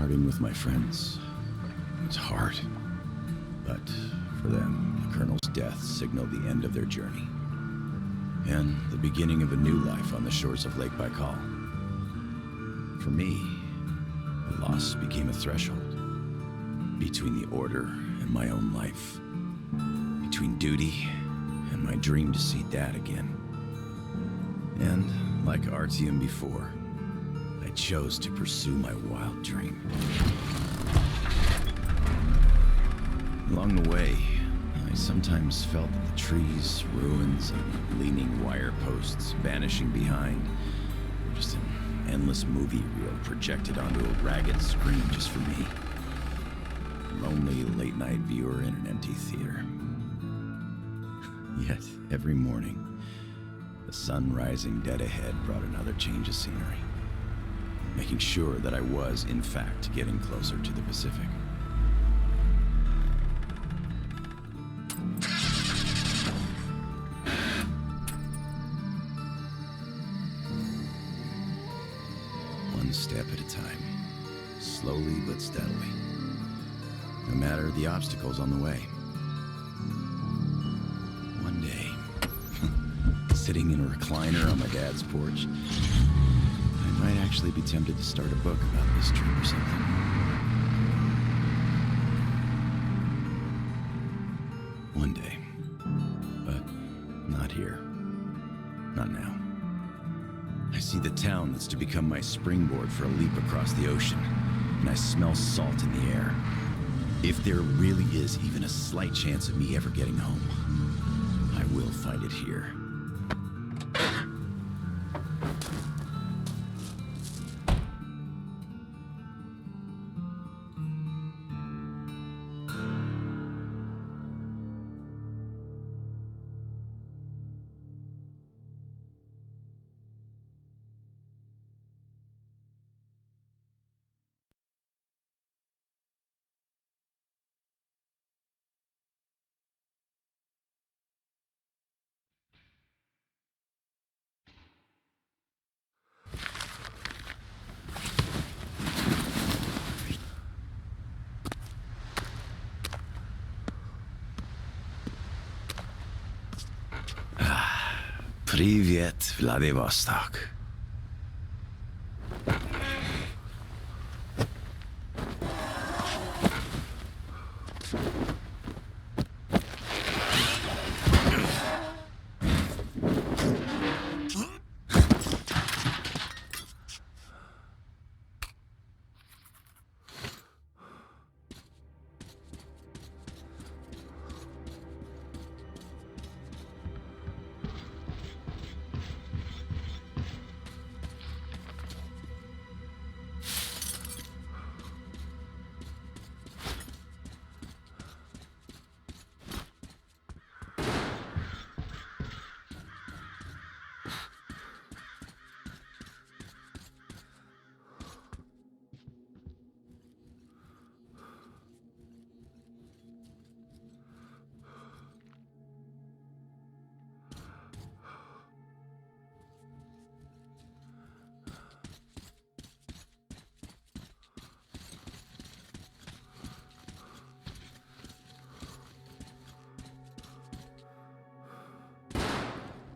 Parting with my friends was hard, but for them, the Colonel's death signaled the end of their journey and the beginning of a new life on the shores of Lake Baikal. For me, the loss became a threshold between the Order and my own life, between duty and my dream to see Dad again. And like Artyom before, I chose to pursue my wild dream. Along the way, I sometimes felt that the trees, ruins, and leaning wire posts vanishing behind were just an endless movie reel projected onto a ragged screen just for me. A lonely late-night viewer in an empty theater. Yet, every morning, the sun rising dead ahead brought another change of scenery, making sure that I was, in fact, getting closer to the Pacific. One step at a time, slowly but steadily, no matter the obstacles on the way. One day, sitting in a recliner on my dad's porch, I might actually be tempted to start a book about this trip or something. One day. But not here. Not now. I see the town that's to become my springboard for a leap across the ocean, and I smell salt in the air. If there really is even a slight chance of me ever getting home, I will find it here. Привет, Vladivostok.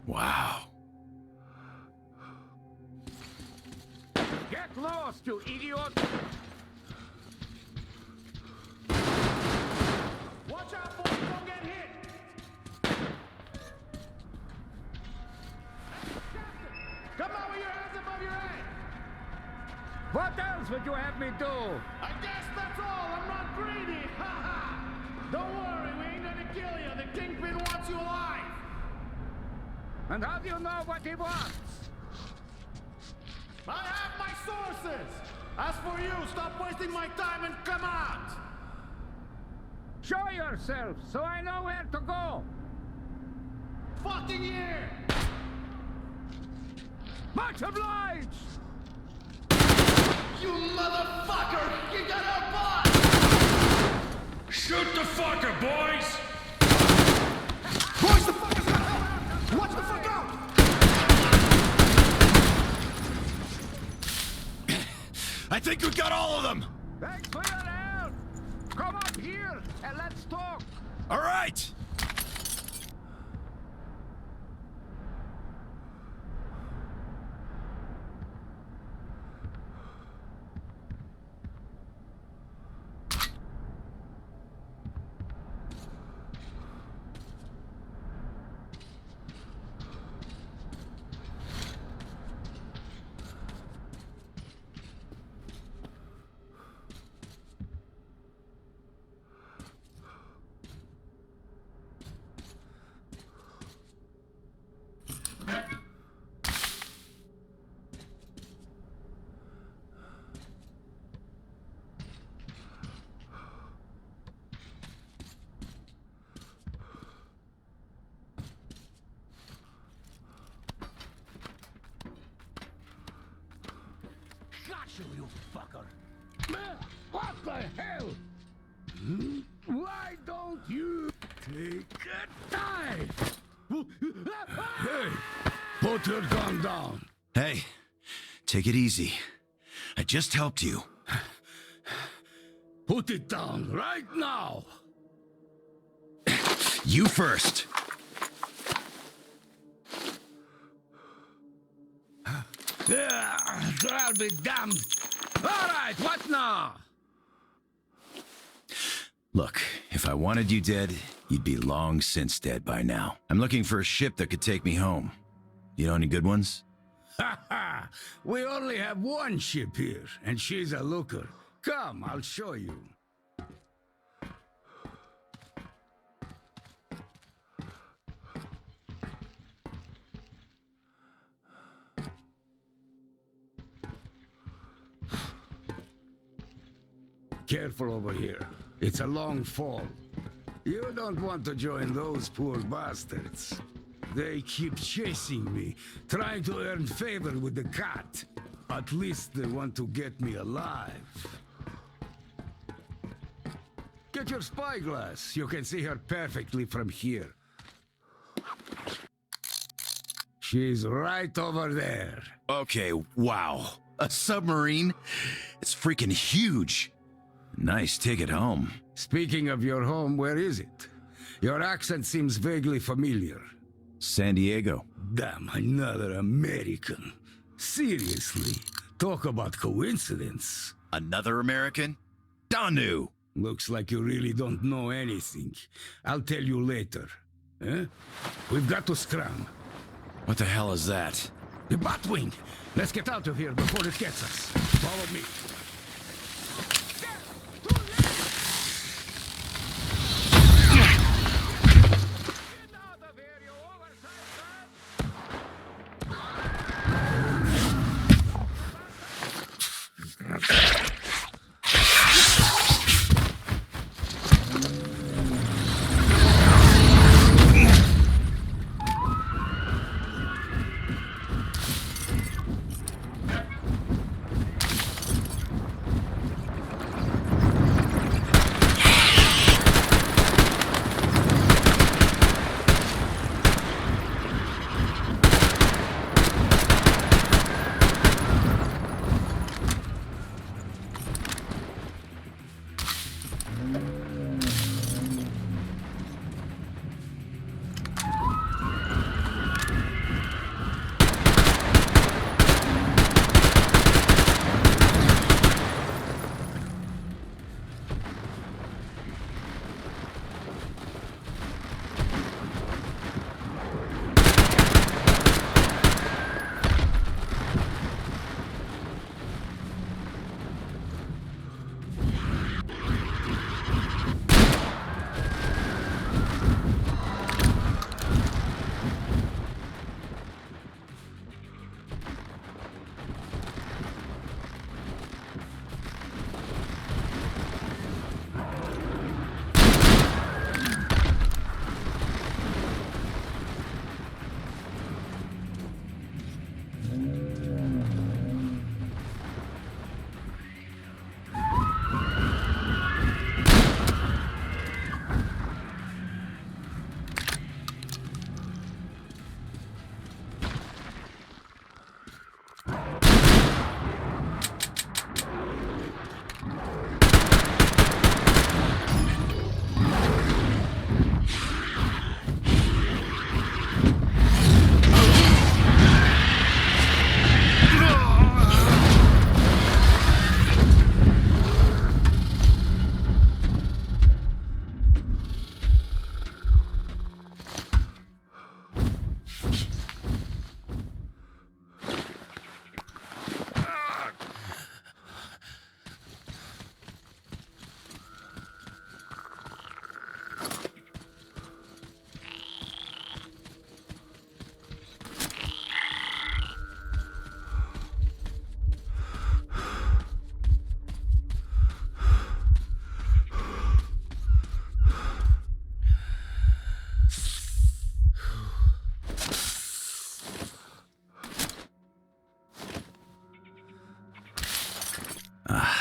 Wow. Get lost, you idiot! Watch out, boys! Don't get hit! Come on with your hands above your head! What else would you have me do? I guess that's all. I'm not greedy. Ha ha! Don't worry, we ain't gonna kill you. The Kingpin wants you alive. And how do you know what he wants? I have my sources! As for you, stop wasting my time and come out! Show yourself, so I know where to go! Fucking here! Much obliged! You motherfucker! You got a boss! Shoot the fucker, boys! Boys, the fucker's got help! Watch the fuck out! I think we got all of them! Thanks for your help! Come up here and let's talk! All right! Got you fucker! What the hell? Why don't you take a dive? Hey, put your gun down. Hey, take it easy. I just helped you. Put it down right now. You first. I'll be damned. All right, what now? Look, if I wanted you dead, you'd be long since dead by now. I'm looking for a ship that could take me home. You know any good ones? Ha ha! We only have one ship here, and she's a looker. Come, I'll show you. Careful over here. It's a long fall. You don't want to join those poor bastards. They keep chasing me, trying to earn favor with the cat. At least they want to get me alive. Get your spyglass. You can see her perfectly from here. She's right over there. Okay, wow. A submarine? It's freaking huge. Nice ticket home. Speaking of your home, where is it? Your accent seems vaguely familiar. San Diego. Damn, another American. Seriously, talk about coincidence. Another American? Danu! Looks like you really don't know anything. I'll tell you later. Eh? We've got to scram. What the hell is that? The Batwing! Let's get out of here before it gets us. Follow me.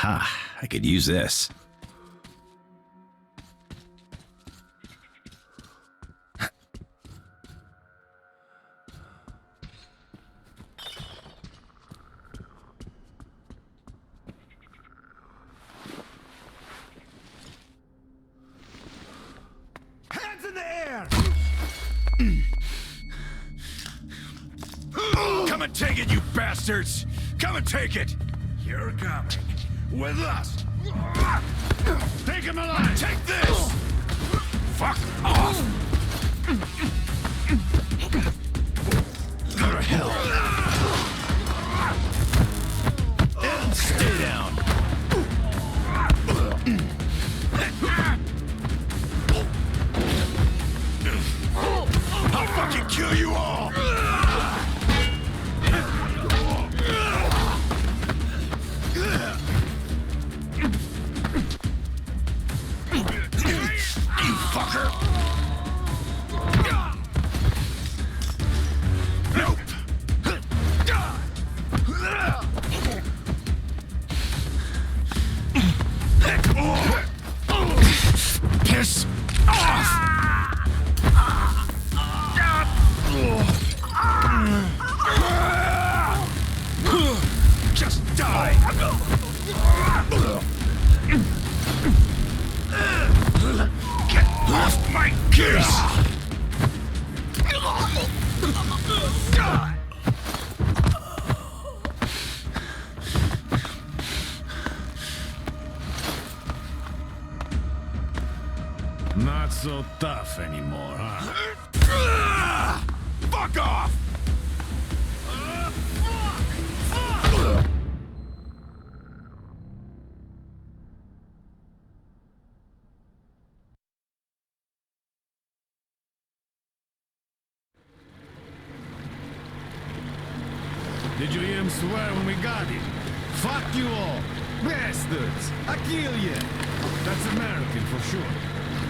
Aha, I could use this. Hands in the air! Come and take it, you bastards! Come and take it! You're coming. With us! Take him alive! Take this! Fuck off! Go to hell! And stay down! I'll fucking kill you all! You fucker! Nope! Piss off! Just die! Get off my kiss! Not so tough anymore, huh? Fuck off! Did you hear him swear when we got him? Fuck you all! Bastards! I kill you! That's American for sure.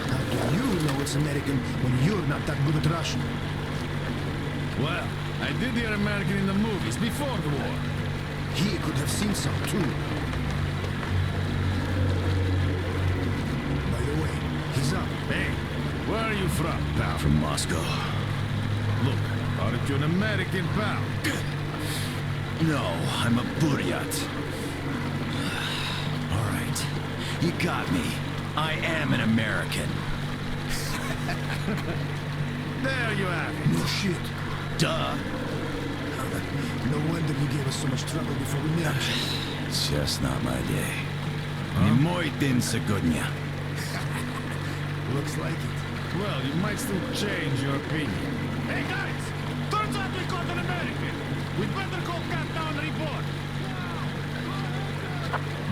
How do you know it's American when you're not that good at Russian? Well, I did hear American in the movies before the war. He could have seen some too. By the way, he's up. Hey, where are you from, pal? From Moscow. Look, aren't you an American, pal? No, I'm a Buryat. All right, you got me. I am an American. There you have it. No shit. Duh. No wonder you gave us so much trouble before we met. It's just not my day. Не мой день сегодня. Looks like it. Well, you might still change your opinion. Hey, guys! Turns out we caught an American! We'd better call Cat down and report.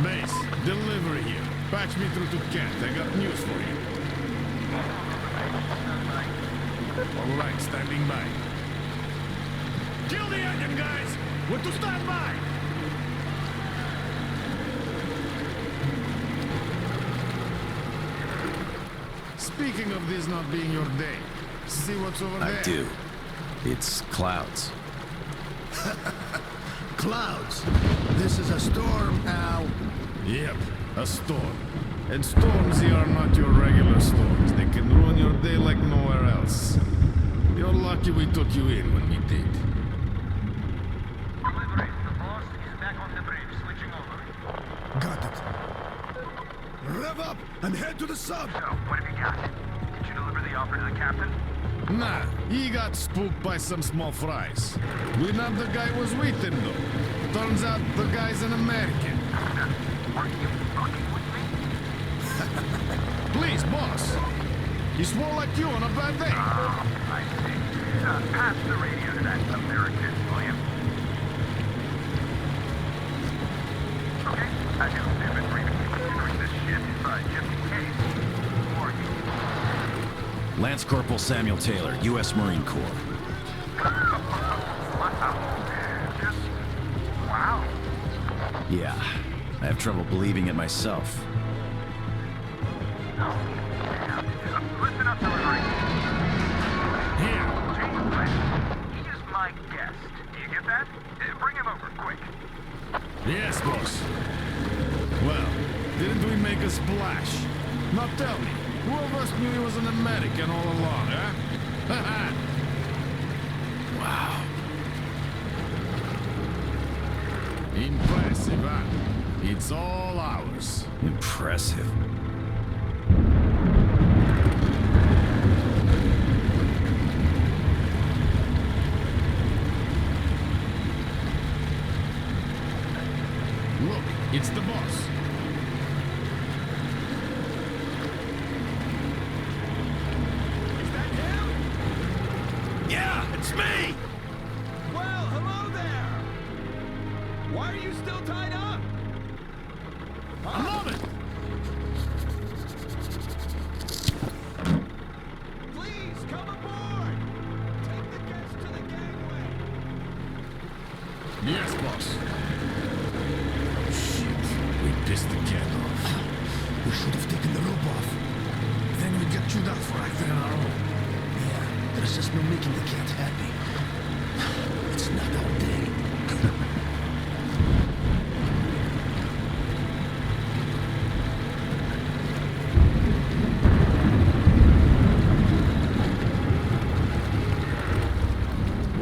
Mace, delivery here. Patch me through to Cat. I got news for you. All right, standing by. Kill the engine, guys! We're to stand by! Speaking of this not being your day, see what's over there? I do. It's clouds. Clouds. This is a storm, Al. Yep, a storm. And storms here are not your regular storms. They can ruin your day like nowhere else. You're lucky we took you in when we did. Delivery. The boss is back on the bridge, switching over. Got it. Rev up and head to the sub. So, what have you got? Did you deliver the offer to the captain? Nah, he got spooked by some small fries. We nabbed the guy was with him, though. Turns out the guy's an American. Are you fucking with me? Please, boss. He swore like you on a bad day. I see. Pass the radio to that American, will you? Okay, I do. I've been briefly considering this shit, just in case. Or you. Lance Corporal Samuel Taylor, U.S. Marine Corps. Wow. Just... wow. Yeah, I have trouble believing it myself. Listen up, delivery. Here. James West. He is my guest. Do you get that? Bring him over, quick. Yes, boss. Well, didn't we make a splash? Now tell me, who of us knew he was an American all along, huh? Wow. Impressive, huh? It's all ours. Impressive. Look, it's the boss. Is that him? Yeah, it's me! Well, hello there. Why are you still tied up? I love it. Please come aboard. Take the guests to the gangway. Yes, boss. Shit, we pissed the cat off. We should have taken the rope off. Then we'd get chewed out for acting on our own. Yeah, there's just no making the cat happy. It's not our day.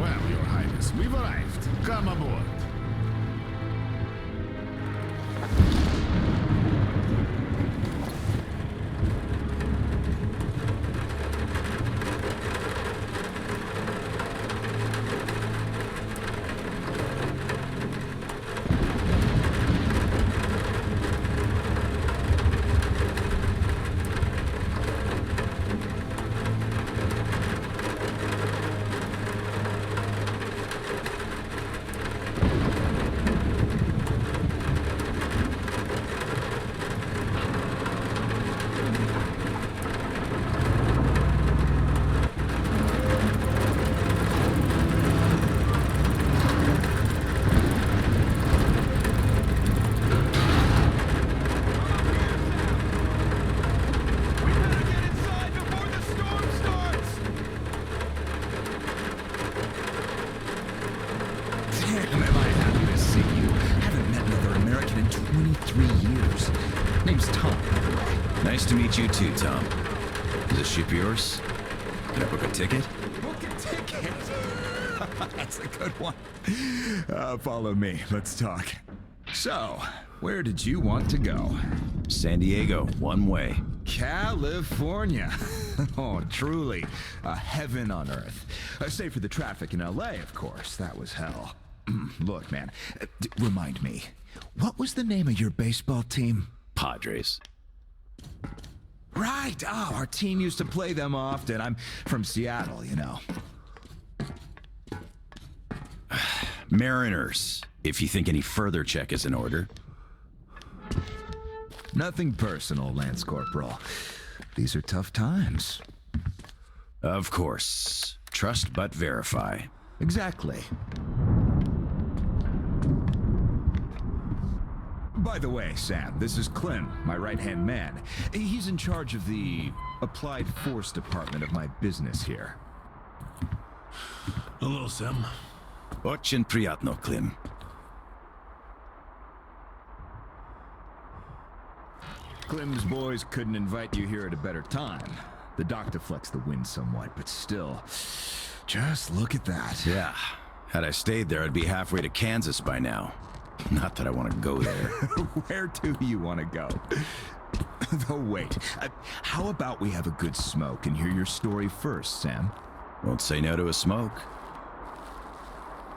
Well, Your Highness, we've arrived. Come aboard. We better get inside before the storm starts! Damn, am I happy to see you. Haven't met another American in 23 years. Name's Tom, by the way. Nice to meet you too, Tom. Is this ship yours? Can I book a ticket? Book a ticket. That's a good one. Follow me. Let's talk. So, where did you want to go? San Diego, one way. California. Oh, truly a heaven on earth. Save for the traffic in LA, of course. That was hell. Look, man, remind me, what was the name of your baseball team? Padres. Right. Oh, our team used to play them often. I'm from Seattle, you know. Mariners, if you think any further check is in order. Nothing personal, Lance Corporal. These are tough times. Of course. Trust but verify. Exactly. By the way, Sam, this is Clem, my right-hand man. He's in charge of the Applied Force department of my business here. Hello, Sam. Очень приятно, Klim. Clem's boys couldn't invite you here at a better time. The dock deflects the wind somewhat, but still, just look at that. Yeah. Had I stayed there, I'd be halfway to Kansas by now. Not that I want to go there. Where do you want to go? Oh, wait. How about we have a good smoke and hear your story first, Sam? Won't say no to a smoke.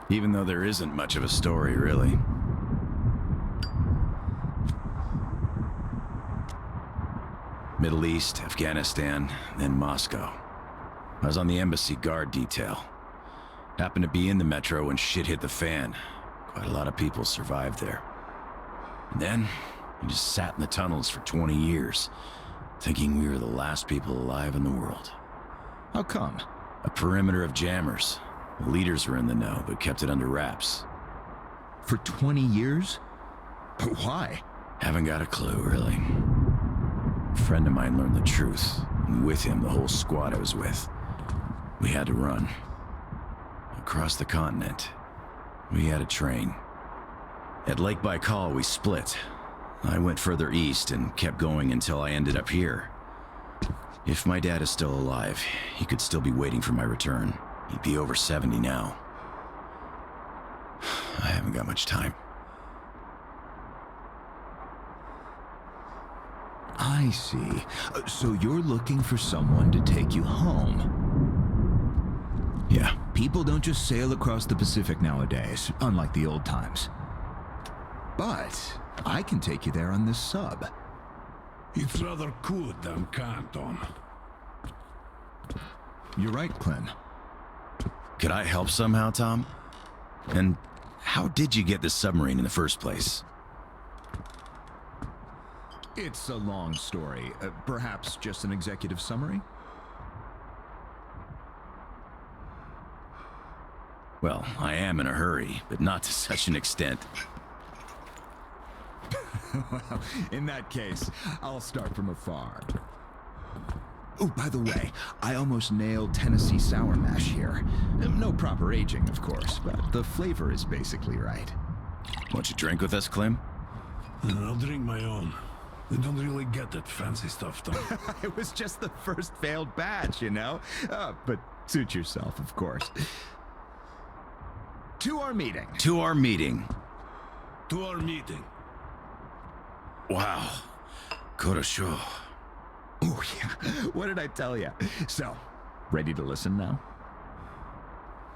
Even though there isn't much of a story, really. Middle East, Afghanistan, then Moscow. I was on the embassy guard detail. Happened to be in the metro when shit hit the fan. Quite a lot of people survived there. And then, we just sat in the tunnels for 20 years, thinking we were the last people alive in the world. How come? A perimeter of jammers. The leaders were in the know, but kept it under wraps. For 20 years? But why? Haven't got a clue, really. A friend of mine learned the truth, and with him, the whole squad I was with. We had to run. Across the continent. We had a train. At Lake Baikal, we split. I went further east and kept going until I ended up here. If my dad is still alive, he could still be waiting for my return. He'd be over 70 now. I haven't got much time. I see. So you're looking for someone to take you home. Yeah. People don't just sail across the Pacific nowadays, unlike the old times. But I can take you there on this sub. It's rather cool than Canton. You're right, Clem. Could I help somehow, Tom? And how did you get this submarine in the first place? It's a long story. Perhaps just an executive summary? Well, I am in a hurry, but not to such an extent. Well, in that case, I'll start from afar. Oh, by the way, I almost nailed Tennessee Sour Mash here. No proper aging, of course, but the flavor is basically right. Want you drink with us, Clem? I'll drink my own. We don't really get that fancy stuff, Tom. It was just the first failed batch, you know? But suit yourself, of course. To our meeting. To our meeting. To our meeting. Wow. Korosho. Oh, yeah. What did I tell you? So, ready to listen now?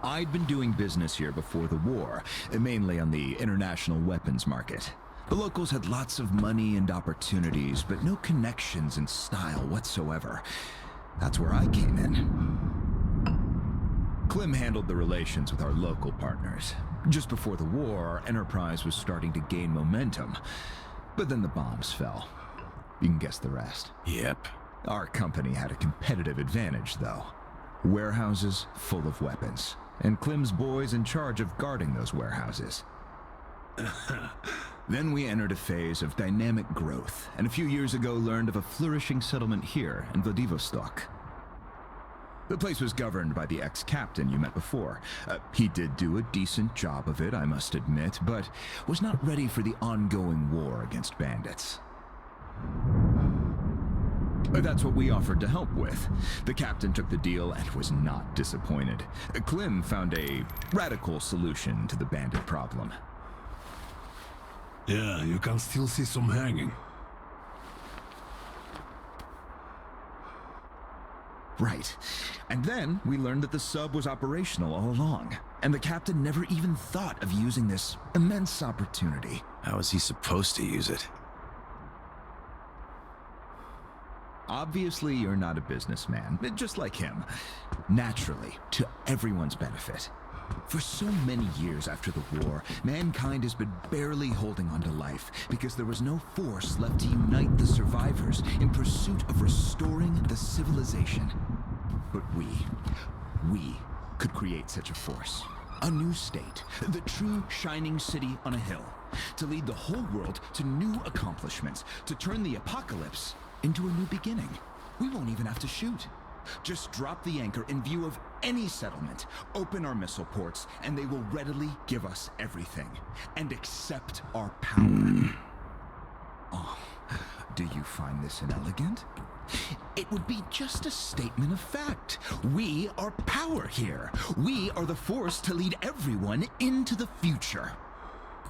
I'd been doing business here before the war, mainly on the international weapons market. The locals had lots of money and opportunities, but no connections and style whatsoever. That's where I came in. Clem handled the relations with our local partners. Just before the war, our enterprise was starting to gain momentum. But then the bombs fell. You can guess the rest. Yep. Our company had a competitive advantage, though. Warehouses full of weapons, and Clem's boys in charge of guarding those warehouses. Then we entered a phase of dynamic growth, and a few years ago learned of a flourishing settlement here in Vladivostok. The place was governed by the ex-captain you met before. He did do a decent job of it, I must admit, but was not ready for the ongoing war against bandits. That's what we offered to help with. The captain took the deal and was not disappointed. Clem found a radical solution to the bandit problem. Yeah, you can still see some hanging. Right. And then we learned that the sub was operational all along, and the captain never even thought of using this immense opportunity. How is he supposed to use it? Obviously, you're not a businessman, just like him. Naturally, to everyone's benefit. For so many years after the war, mankind has been barely holding on to life because there was no force left to unite the survivors in pursuit of restoring the civilization. But we could create such a force. A new state, the true shining city on a hill, to lead the whole world to new accomplishments, to turn the apocalypse into a new beginning. We won't even have to shoot. Just drop the anchor in view of any settlement, open our missile ports, and they will readily give us everything, and accept our power. Oh, do you find this inelegant? It would be just a statement of fact. We are power here. We are the force to lead everyone into the future.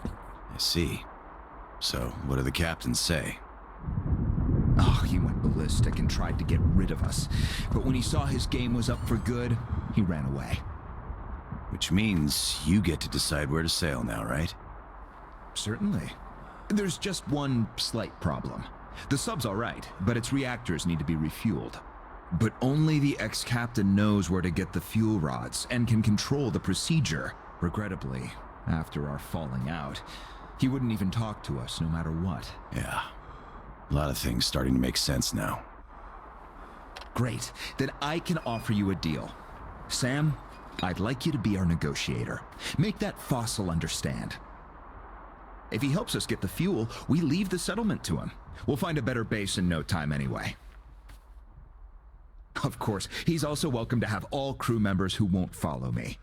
I see. So, what do the captains say? Oh, he went ballistic and tried to get rid of us. But when he saw his game was up for good, he ran away. Which means you get to decide where to sail now, right? Certainly. There's just one slight problem. The sub's all right, but its reactors need to be refueled. But only the ex-captain knows where to get the fuel rods and can control the procedure. Regrettably, after our falling out, he wouldn't even talk to us no matter what. Yeah. A lot of things starting to make sense now. Great. Then I can offer you a deal. Sam, I'd like you to be our negotiator. Make that fossil understand. If he helps us get the fuel, we leave the settlement to him. We'll find a better base in no time anyway. Of course, he's also welcome to have all crew members who won't follow me.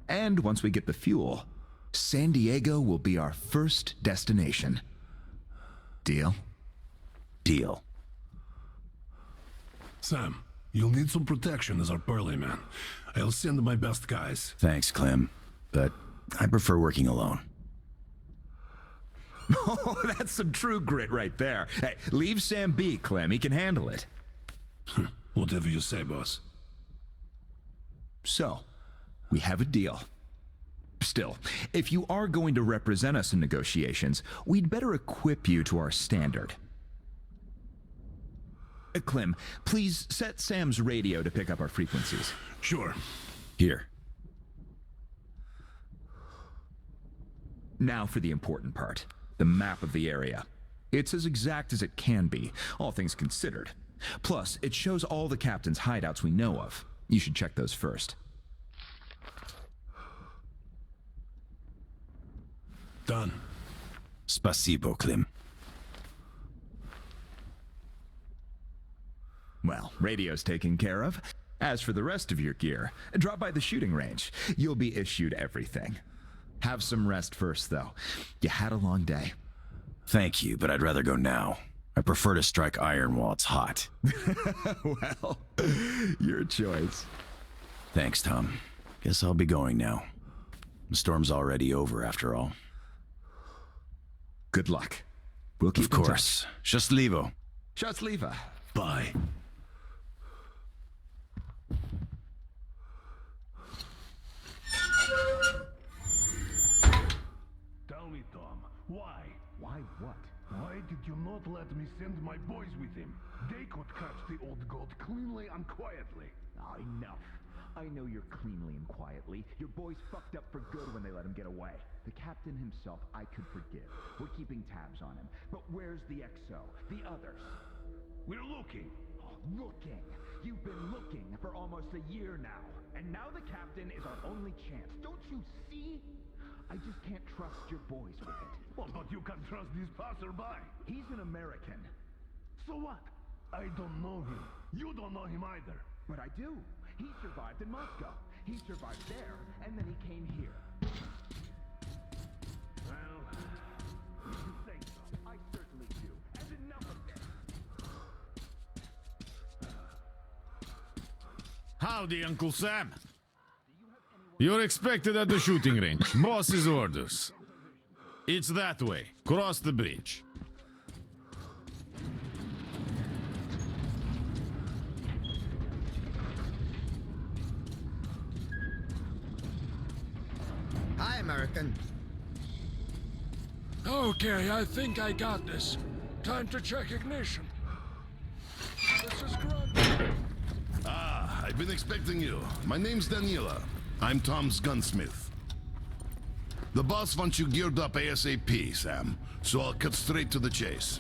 And once we get the fuel, San Diego will be our first destination. Deal? Deal. Sam, you'll need some protection as our Burly man. I'll send my best guys. Thanks, Clem. But I prefer working alone. Oh, that's some true grit right there. Hey, leave Sam be, Clem. He can handle it. Whatever you say, boss. So, we have a deal. Still, if you are going to represent us in negotiations, we'd better equip you to our standard. Clem, please set Sam's radio to pick up our frequencies. Sure. Here. Now for the important part. The map of the area. It's as exact as it can be, all things considered. Plus, it shows all the captain's hideouts we know of. You should check those first. Done. Spasibo, Clem. Well, radio's taken care of. As for the rest of your gear, drop by the shooting range. You'll be issued everything. Have some rest first, though. You had a long day. Thank you, but I'd rather go now. I prefer to strike iron while it's hot. Well, your choice. Thanks, Tom. Guess I'll be going now. The storm's already over, after all. Good luck. We'll keep Of course. Счастливо. Счастливо. Bye. Tell me, Tom, why? Why what? Why did you not let me send my boys with him? They could catch the old goat cleanly and quietly. Oh, enough. I know you're cleanly and quietly. Your boys fucked up for good when they let him get away. The captain himself, I could forgive. We're keeping tabs on him. But where's the XO? The others? We're looking. Oh, looking. You've been looking for almost a year now. And now the captain is our only chance. Don't you see? I just can't trust your boys with it. Well, but you can trust this passerby. He's an American. So what? I don't know him. You don't know him either. But I do. He survived in Moscow. He survived there, and then he came here. Well, You say so. I certainly do. And enough of this. Howdy, Uncle Sam. You're expected at the shooting range. Boss's orders. It's that way. Cross the bridge. Hi, American. Okay, I think I got this. Time to check ignition. This is Grunt. Ah, I've been expecting you. My name's Daniela. I'm Tom's gunsmith. The boss wants you geared up ASAP, Sam, so I'll cut straight to the chase.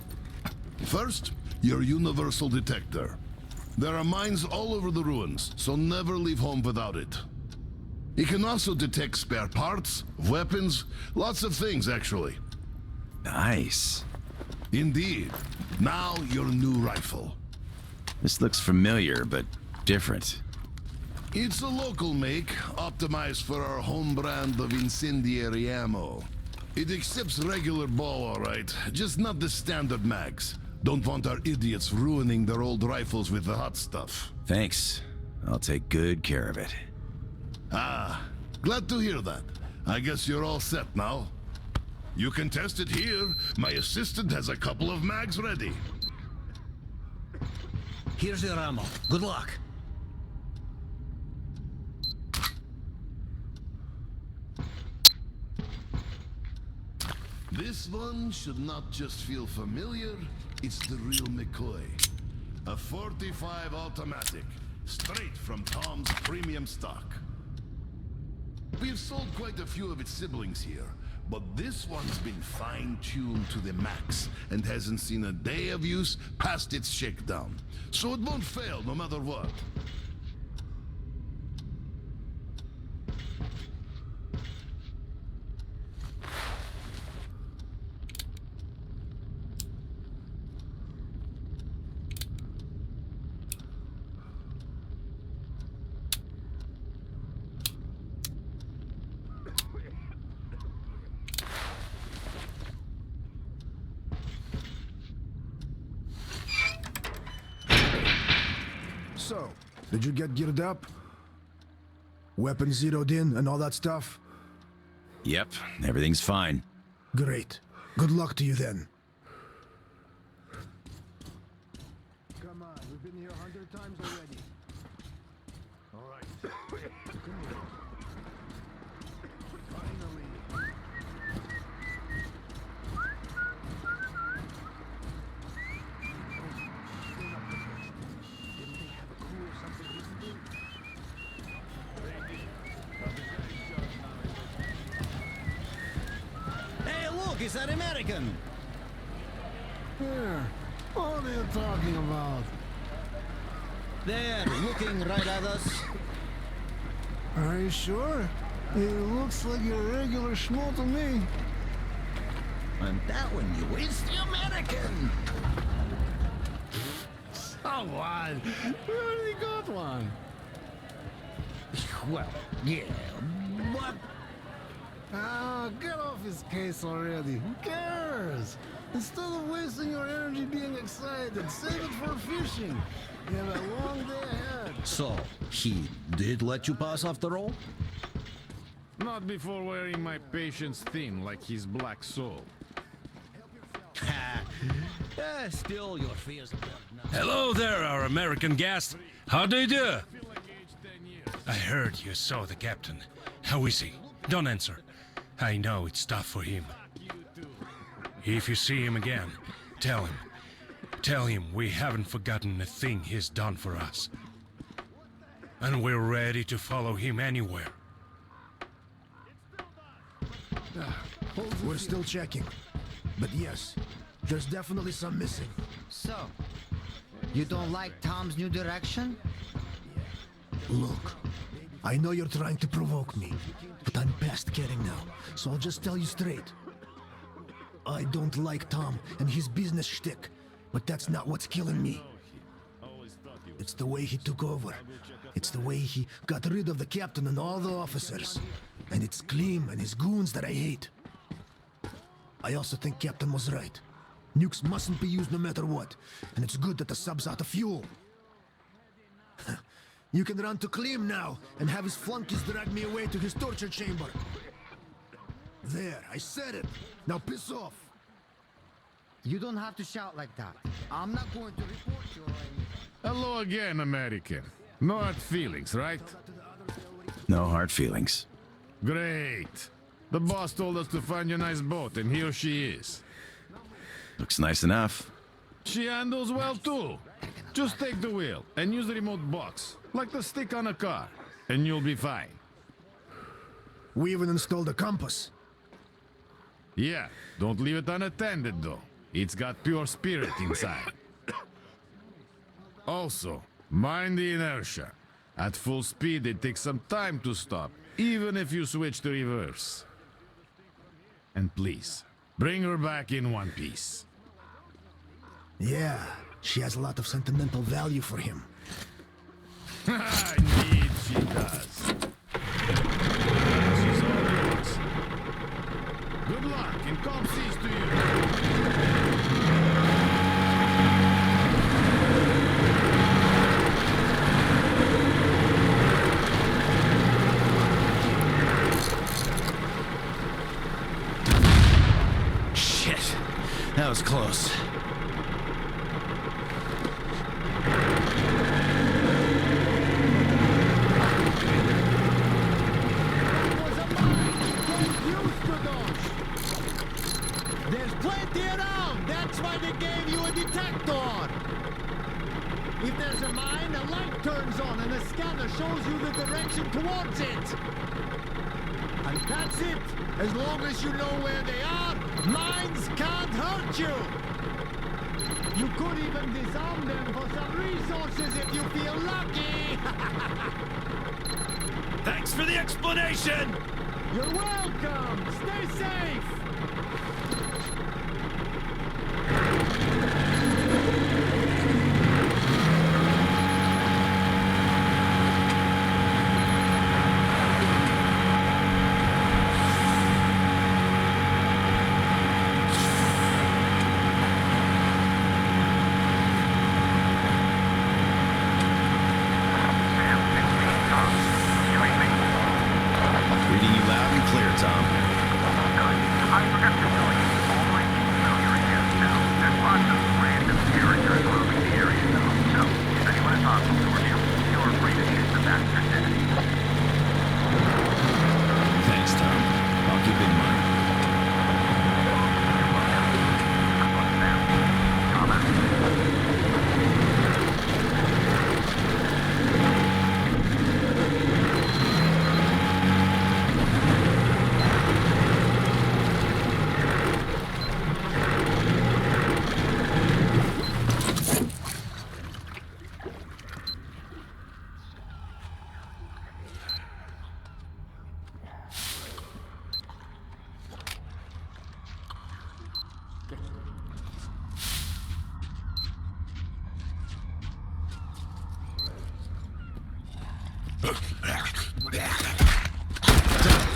First, your universal detector. There are mines all over the ruins, so never leave home without it. It can also detect spare parts, weapons, lots of things, actually. Nice. Indeed. Now, your new rifle. This looks familiar, but different. It's a local make, optimized for our home brand of incendiary ammo. It accepts regular ball, all right, just not the standard mags. Don't want our idiots ruining their old rifles with the hot stuff. Thanks. I'll take good care of it. Ah, glad to hear that. I guess you're all set now. You can test it here. My assistant has a couple of mags ready. Here's your ammo. Good luck. This one should not just feel familiar, it's the real McCoy. A 45 automatic, straight from Tom's premium stock. We've sold quite a few of its siblings here, but this one's been fine-tuned to the max and hasn't seen a day of use past its shakedown. So it won't fail no matter what. So, did you get geared up? Weapons zeroed in and all that stuff? Yep, everything's fine. Great. Good luck to you then. Come on, we've been here 100 times already. All right. Come here. Finally. Didn't they have a crew or something recently? Hey, look, it's an American. Here. What are you talking about? There, looking right at us. Are you sure? It looks like your regular schmo to me. I'm telling you, it's the American. Come on. We already got one. Well, yeah, but Ah, get off his case already. Who cares? Instead of wasting your energy being excited, save it for fishing. You have a long day ahead. so he did let you pass after all? Not before wearing my patience thin like his black soul. Ha! Still, your fears are now. Hello there, our American guest. How do you do? I heard you saw the captain. How is he? Don't answer. I know it's tough for him. If you see him again, tell him. Tell him we haven't forgotten a thing he's done for us. And we're ready to follow him anywhere. We're still checking. But yes, there's definitely some missing. So, you don't like Tom's new direction? Look, I know you're trying to provoke me, but I'm past caring now, so I'll just tell you straight. I don't like Tom and his business shtick, but that's not what's killing me. It's the way he took over. It's the way he got rid of the captain and all the officers. And it's Klim and his goons that I hate. I also think Captain was right. Nukes mustn't be used no matter what, and it's good that the sub's out of fuel. You can run to Klim now and have his flunkies drag me away to his torture chamber. There, I said it. Now piss off. You don't have to shout like that. I'm not going to report you or anything. Hello again, American. No hard feelings, right? No hard feelings. Great. The boss told us to find you a nice boat, and here she is. Looks nice enough. She handles well too. Just take the wheel and use the remote box, like the stick on a car, and you'll be fine. We even installed a compass. Yeah, don't leave it unattended though. It's got pure spirit inside. Also, mind the inertia. At full speed, it takes some time to stop, even if you switch to reverse. And please, bring her back in one piece. Yeah, she has a lot of sentimental value for him. Indeed, she does. She's all yours. Good luck and calm seas to you. Shit. That was close. There's plenty around. That's why they gave you a detector. If there's a mine, a light turns on and a scanner shows you the direction towards it. And that's it. As long as you know where they are, mines can't hurt you. You could even disarm them for some resources if you feel lucky. Thanks for the explanation! You're welcome. Stay safe.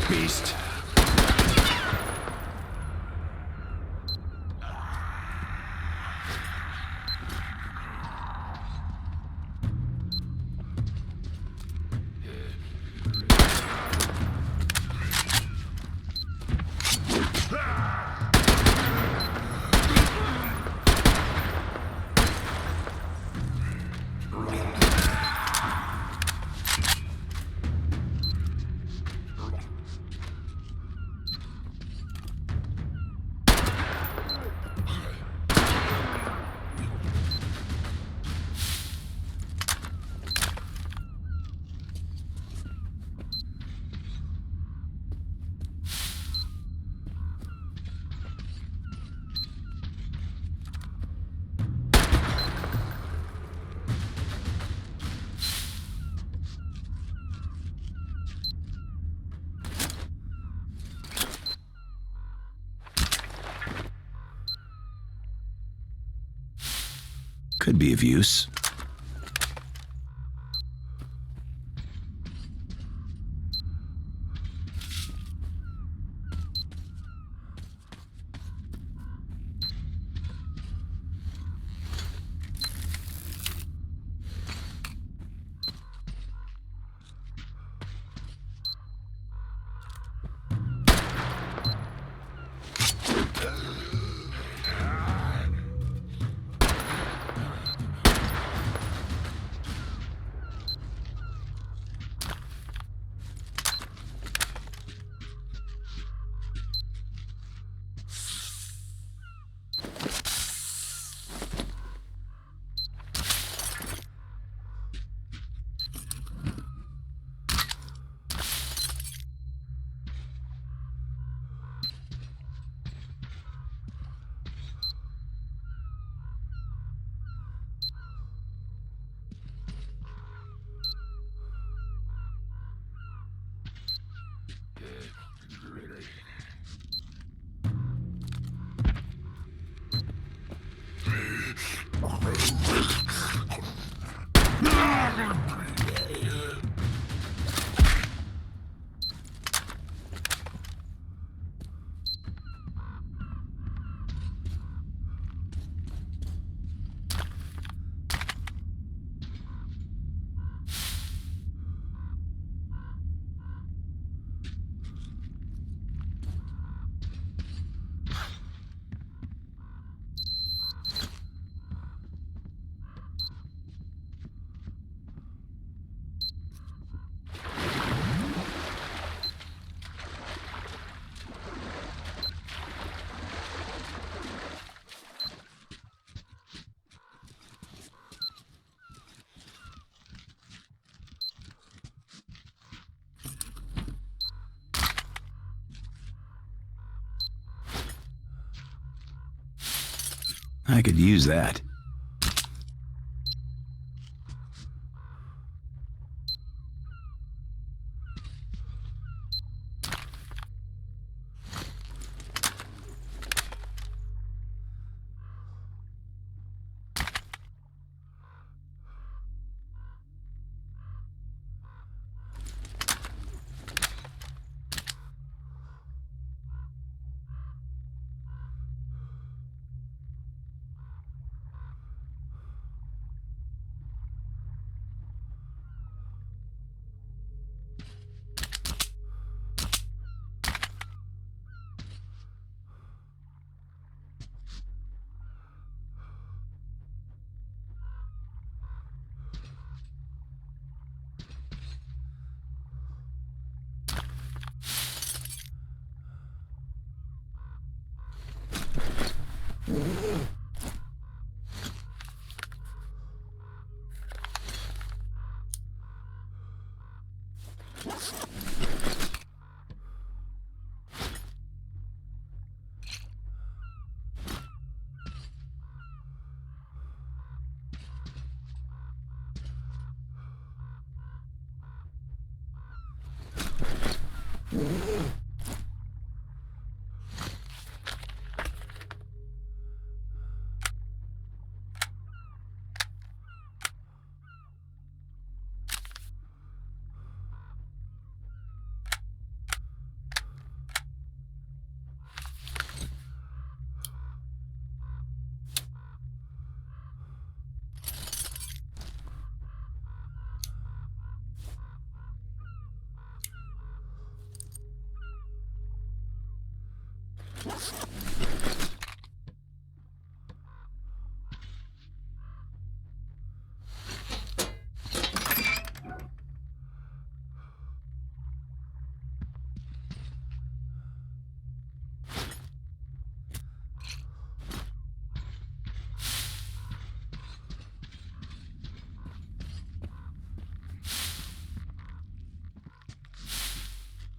beast! Could be of use. I could use that.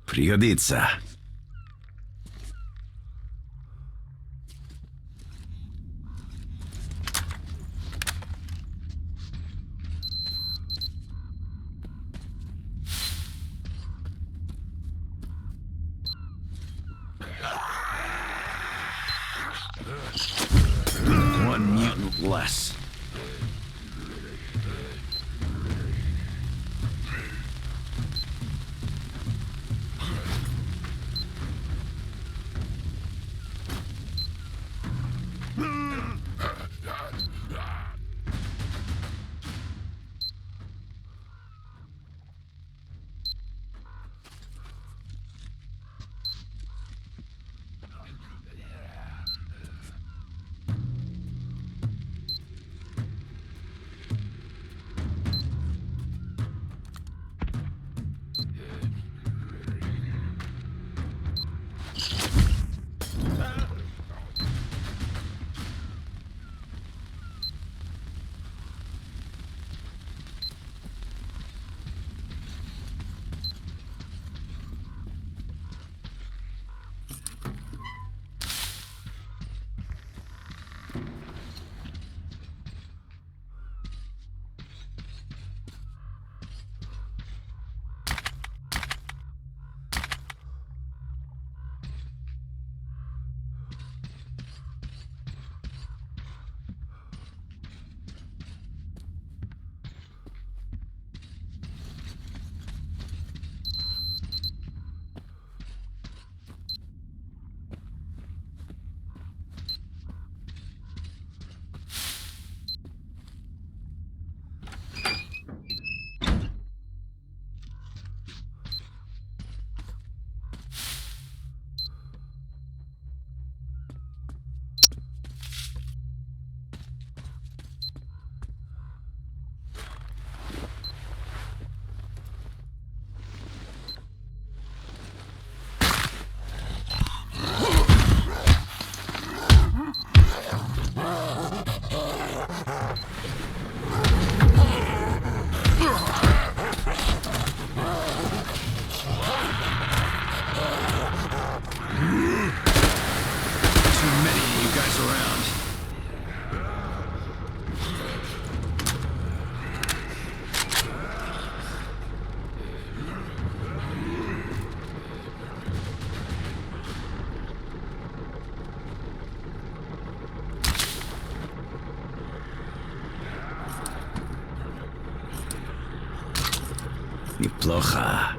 Пригодится. One mutant less. Неплохо.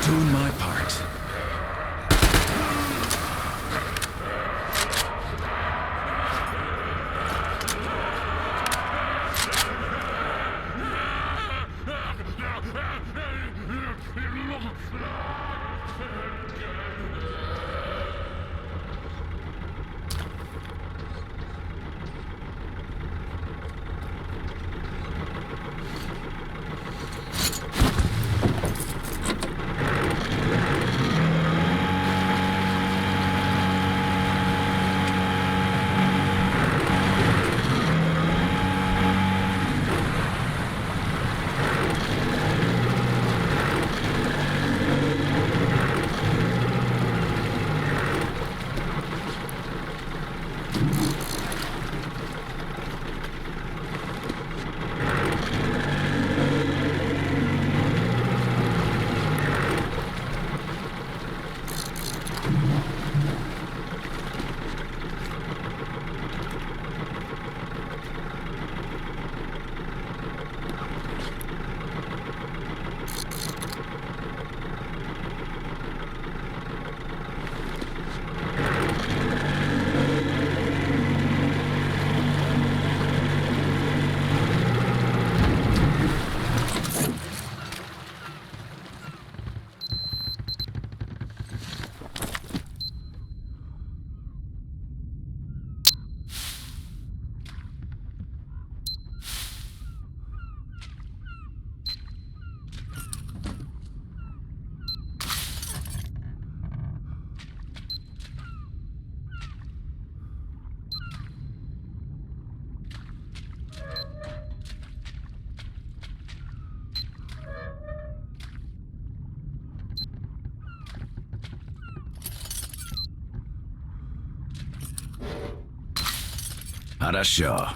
doing my part. Хорошо.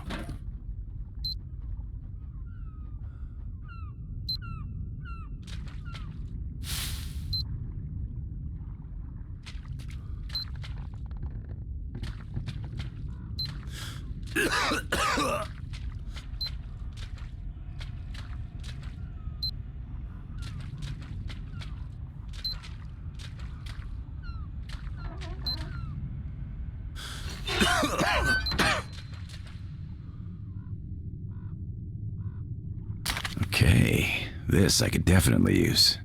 Okay, this I could definitely use.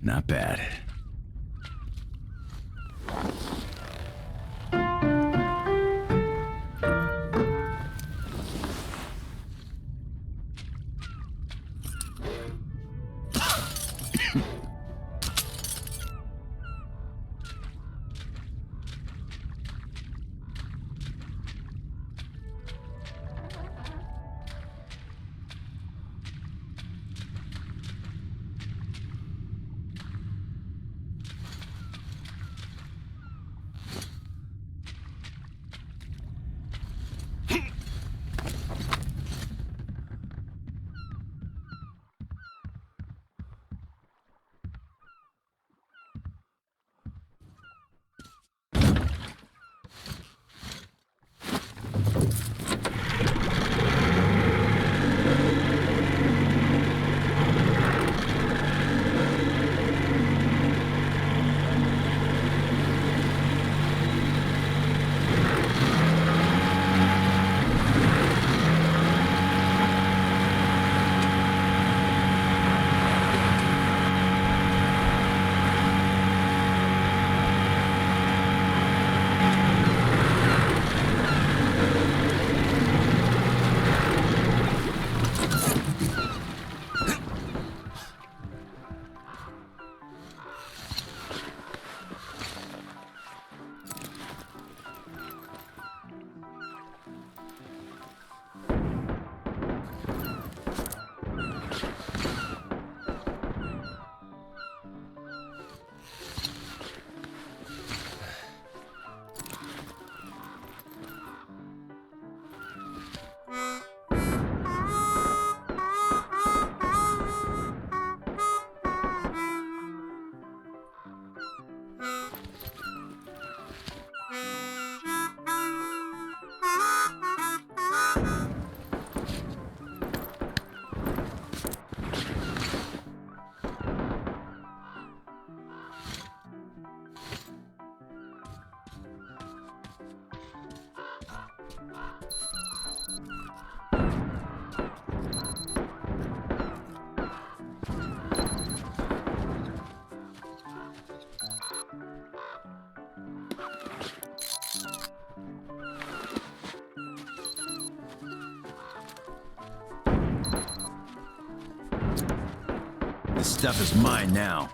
Not bad. This stuff is mine now.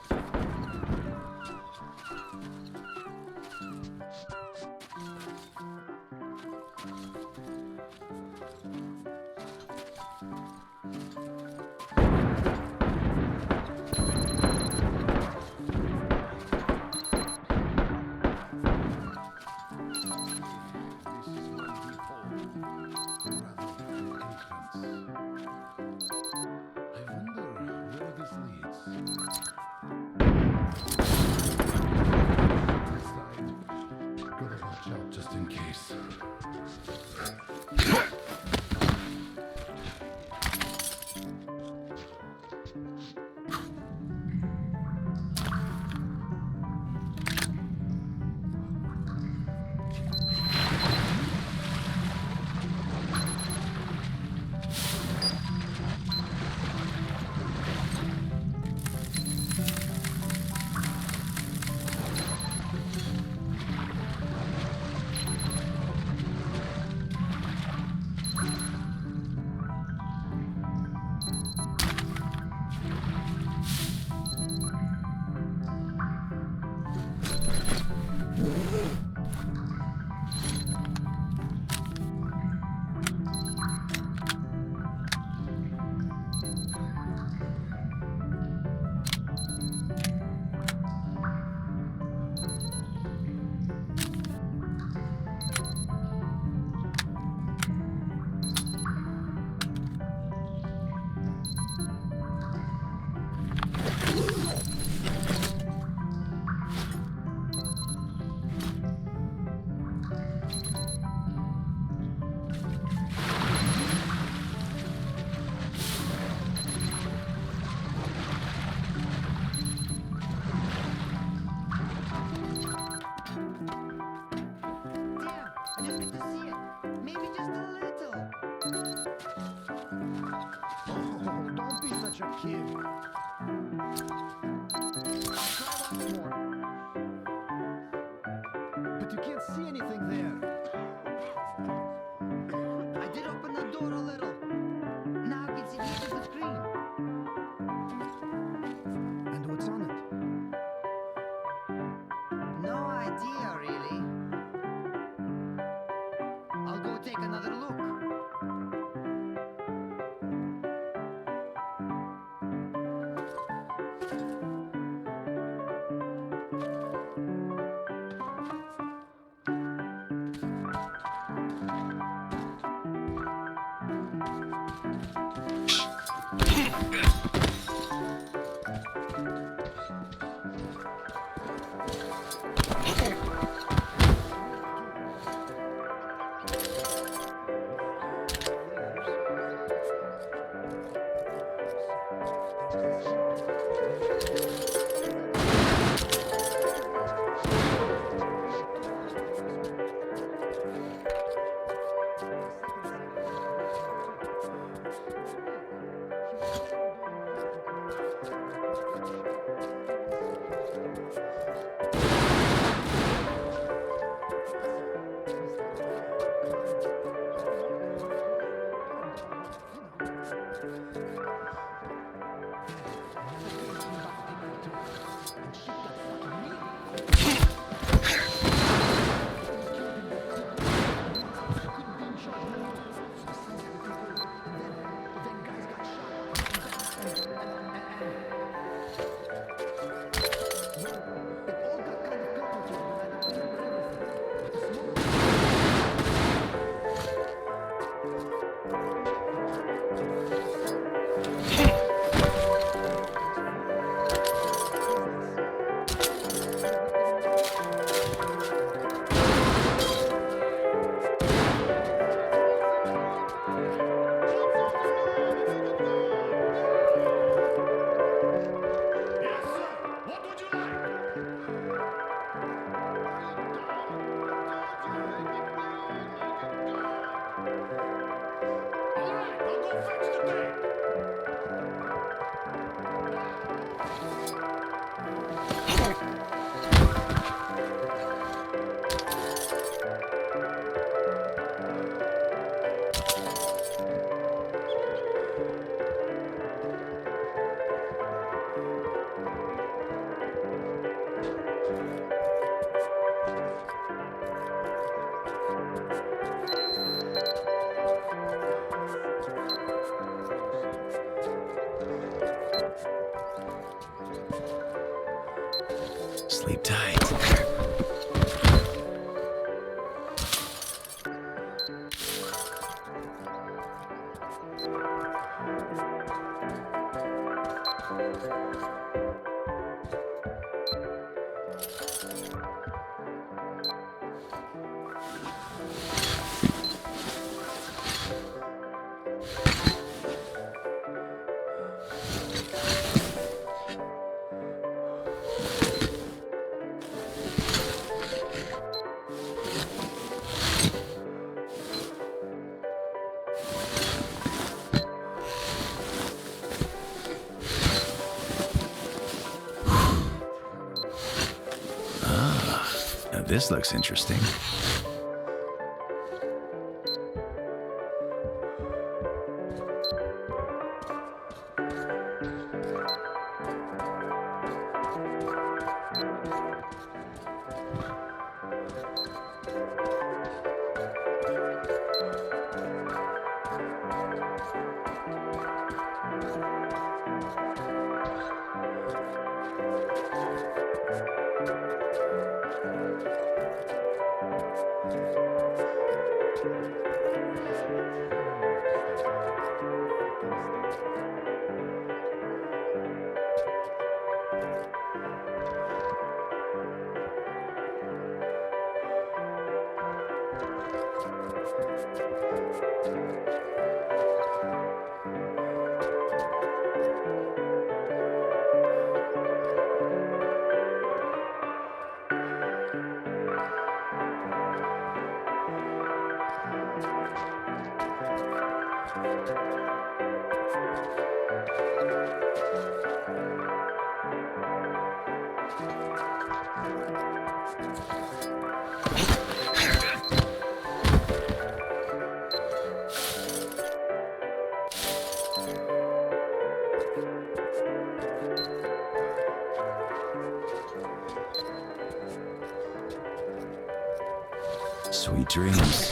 Oh, don't be such a kid. Sleep tight. Now this looks interesting. Sweet dreams.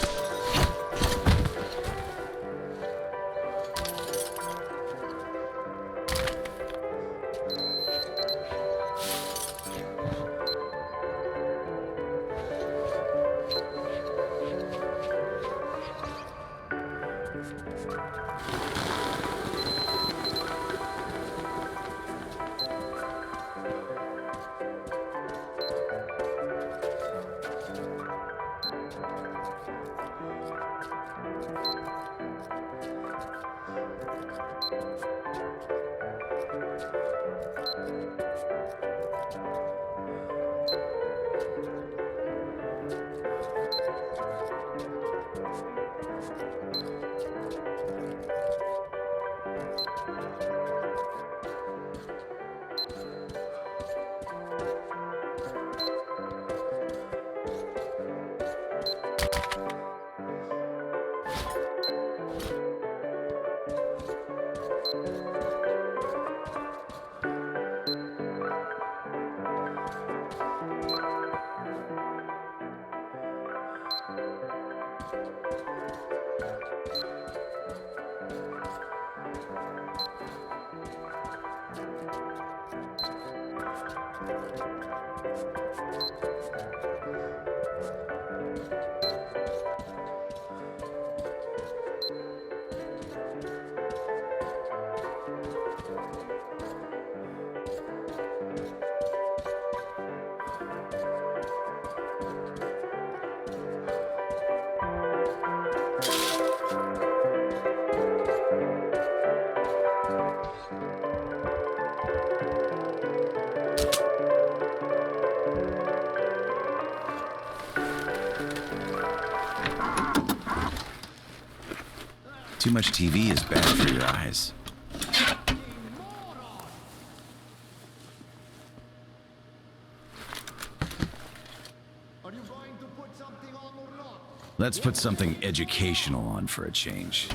Too much TV is bad for your eyes. Are you going to put something on or not? Let's put something educational on for a change.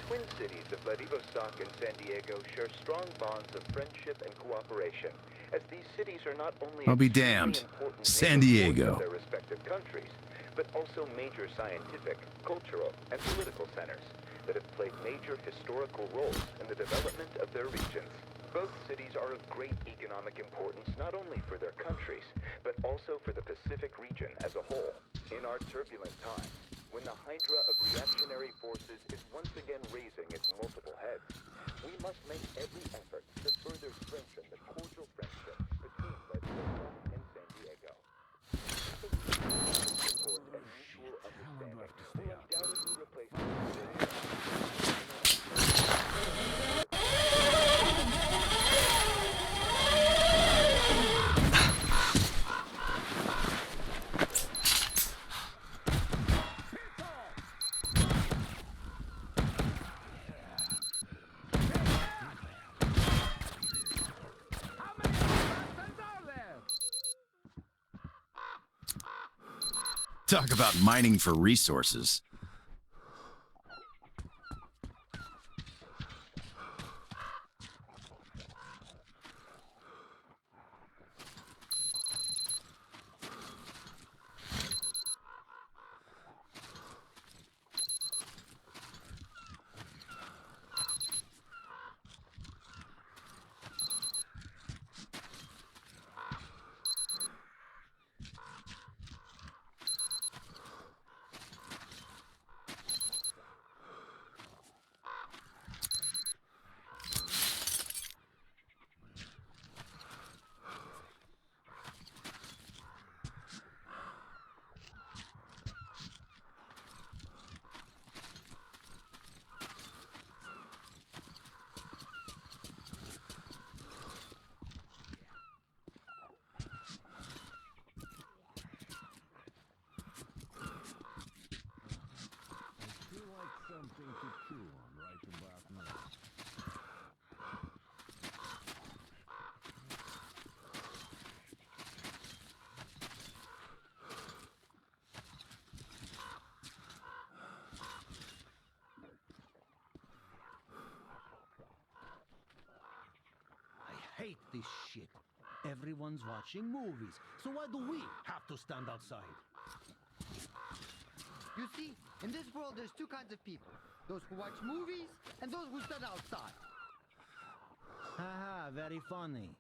Twin cities of Vladivostok and San Diego share strong bonds of friendship and cooperation, as these cities are not only I'll be extremely damned. important San neighborhoods Diego. of their respective countries, but also major scientific, cultural, and political centers that have played major historical roles in the development of their regions. Both cities are of great economic importance not only for their countries, but also for the Pacific region as a whole. In our turbulent times, when the hydra of reactionary forces is once again raising its multiple heads, we must make every effort to further strengthen the cordial friendship between Vladivostok and San Diego. Support and mutual understanding will undoubtedly replace Talk about mining for resources. Something to chew on right about now. I hate this shit. Everyone's watching movies, so why do we have to stand outside? You see, in this world there's two kinds of people. Those who watch movies and those who stand outside. Haha, very funny.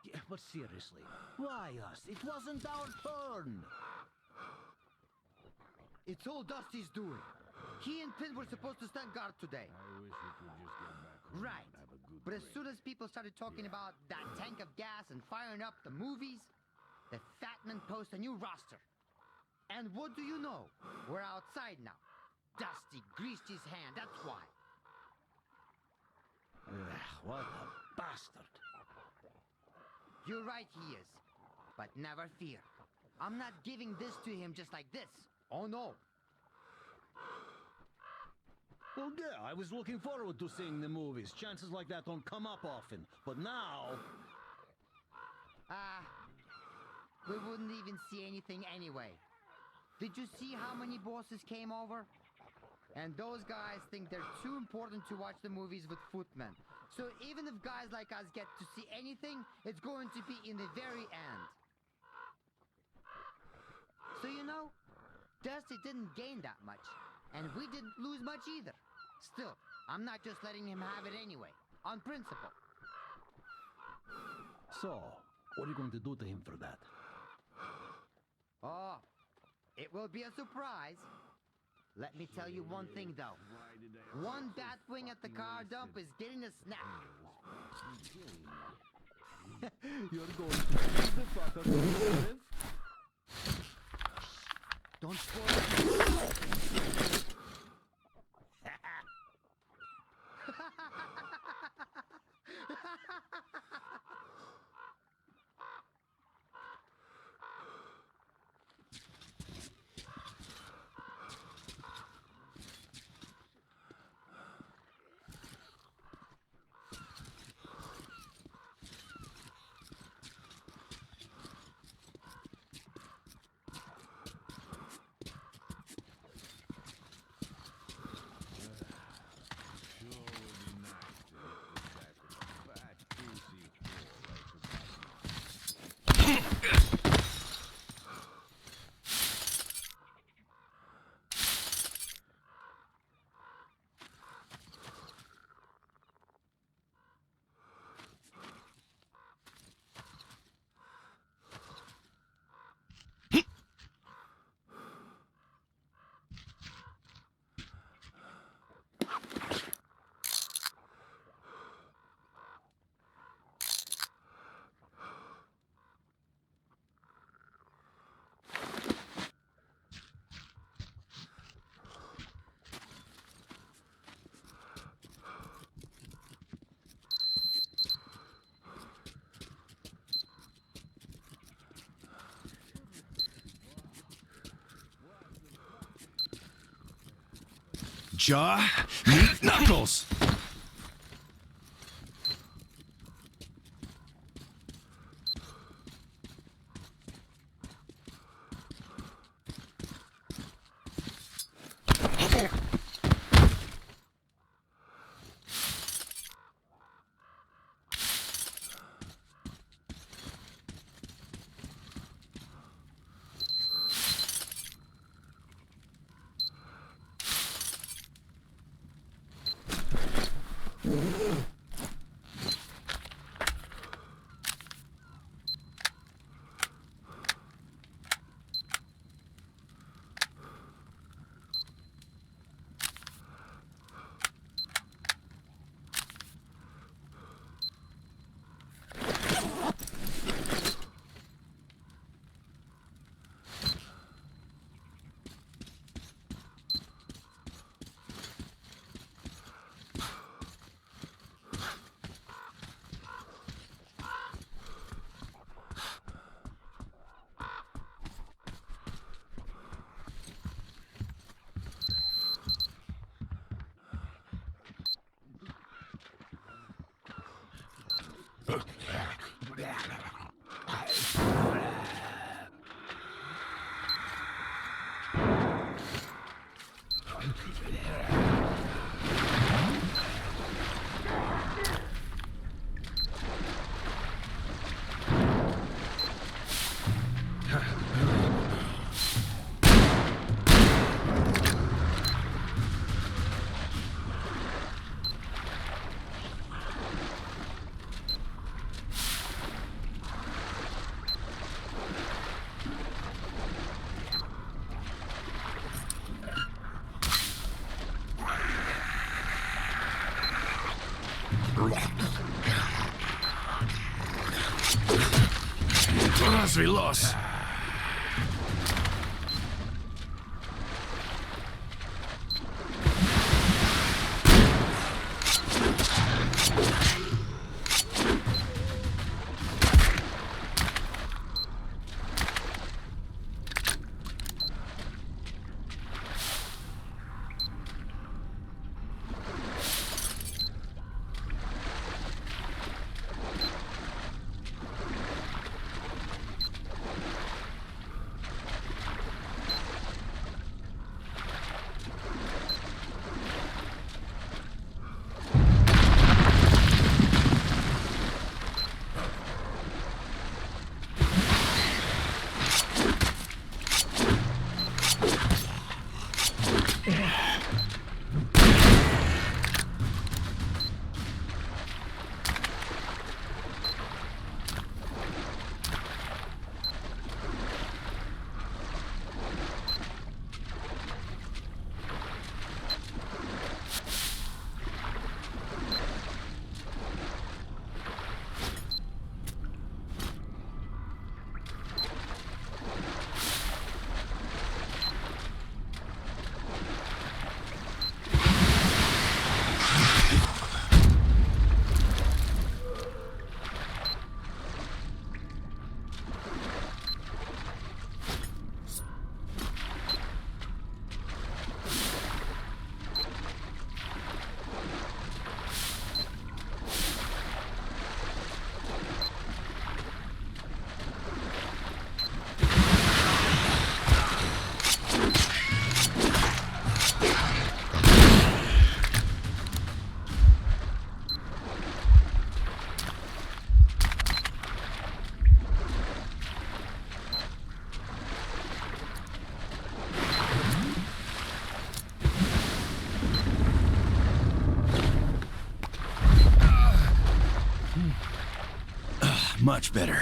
Yeah, but seriously, why us? It wasn't our turn. It's all Dusty's doing. He and Pin were supposed to stand guard today. I wish we could just get back home Right. and have a good But as break. soon as people started talking about that tank of gas and firing up the movies, the fat man posted a new roster. And what do you know? We're outside now. Dusty greased his hand, that's why. Ugh, what a bastard. You're right, he is. But never fear. I'm not giving this to him just like this. Oh no. Well, yeah, I was looking forward to seeing the movies. Chances like that don't come up often. But now... we wouldn't even see anything anyway. Did you see how many bosses came over? And those guys think they're too important to watch the movies with footmen. So even if guys like us get to see anything, it's going to be in the very end. So you know, Dusty didn't gain that much. And we didn't lose much either. Still, I'm not just letting him have it anyway. On principle. So, what are you going to do to him for that? Oh, it will be a surprise. Let me tell you one thing, though. One Batwing at the car dump is getting a snack. You're going to beat the fuck up of the Don't spoil it. Jaw, meat, knuckles. We lost. Much better.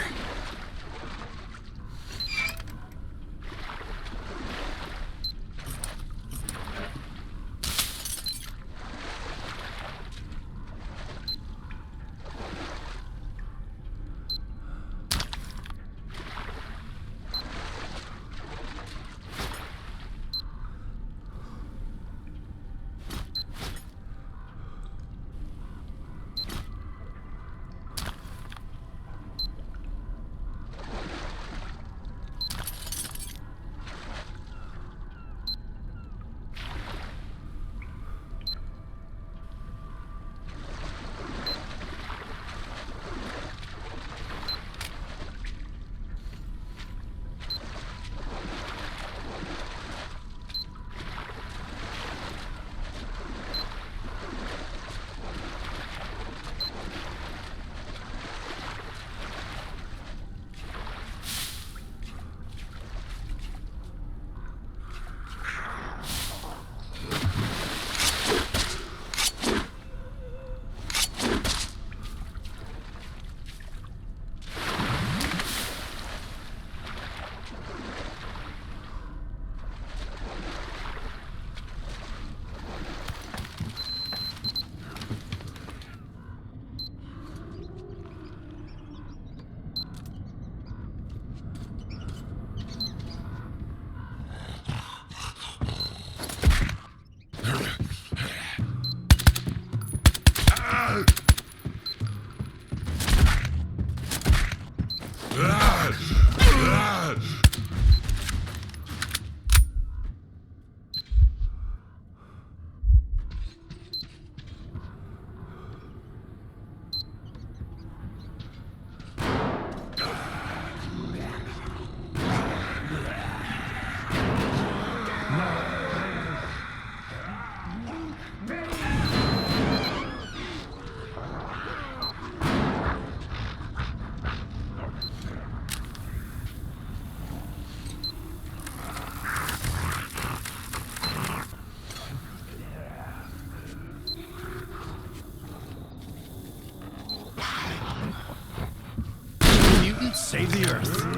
Save the Earth.